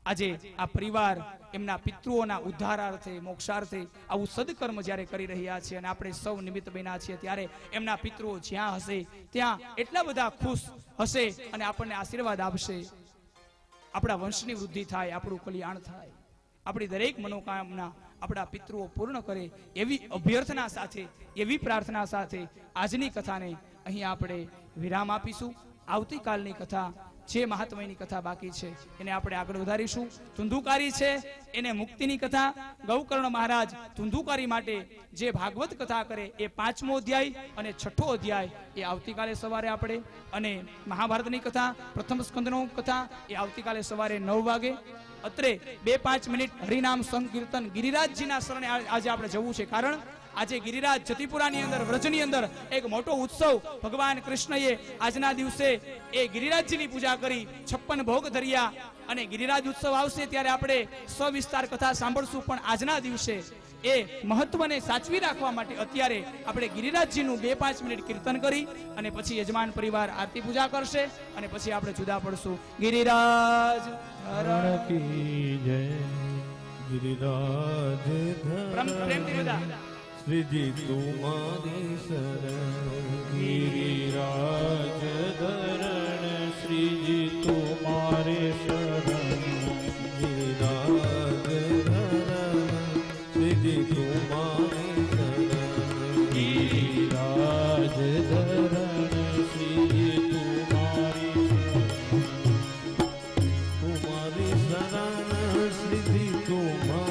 આજે આ પરિવાર એમના પિતૃઓના ઉદ્ધારાર્થે, મોક્ષાર્થે આવું સદકર્મ જ્યારે કરી રહ્યા છે અને આપણે સૌ નિમિત્ત બન્યા છીએ, ત્યારે એમના પિતૃઓ જ્યાં હશે ત્યાં એટલા બધા ખુશ હશે અને આપણને આશીર્વાદ આપશે. આપણા વંશની વૃદ્ધિ થાય, આપણું કલ્યાણ થાય, આપણી દરેક મનોકામના આપણા પિતૃઓ પૂર્ણ કરે, એવી અભ્યર્થના સાથે, એવી પ્રાર્થના સાથે આજની કથાને અહીં આપણે વિરામ આપીશું. આવતીકાલની કથા, જે મહાત્મયની કથા બાકી છે એને આપણે આગળ વધારીશું. ધુંધુકારી છે એને મુક્તિની કથા. ગૌકર્ણ મહારાજ ધુંધુકારી માટે જે ભાગવત કથા કરે એ 5મો અધ્યાય અને 6ઠો અધ્યાય એ આવતીકાલે સવારે આપણે, અને મહાભારતની કથા પ્રથમ સ્કંદનો કથા એ આવતીકાલે સવારે 9 વાગે. અત્રે 2-5 મિનિટ હરિનામ સંકીર્તન ગિરિરાજજીના શરણે આજે આપણે જવું છે, કારણ આજે ગિરિરાજ જતિપુરાની અંદર, વ્રજની અંદર એક મોટો ઉત્સવ ભગવાન કૃષ્ણએ આજના દિવસે એ ગિરિરાજજીની પૂજા કરી, 56 ભોગ ધર્યા, અને ગિરિરાજ ઉત્સવ આવશે ત્યારે આપણે સવિસ્તાર કથા સાંભળશું. પણ આજના દિવસે એ મહત્વને સાચવી રાખવા માટે અત્યારે આપણે ગિરિરાજજીનું 2-5 મિનિટ કીર્તન કરી અને પછી યજમાન પરિવાર આરતી પૂજા કરશે અને પછી આપણે જુદા પડશું. ગિરિરાજ ધરણ કી જય, ગિરિરાજ પ્રેમથી બધા શ્રીજી તુમારી શરણ. ગિરિરાજ ધરણ શ્રીજી તુમારે શરણ. ગિરિરાજ ધરણ શ્રીજી તુમારે શરણ. ગિરિરાજ ધરણ શ્રીજી તુમારી શરણ. તુમારી શરણ શ્રીજી તુમારી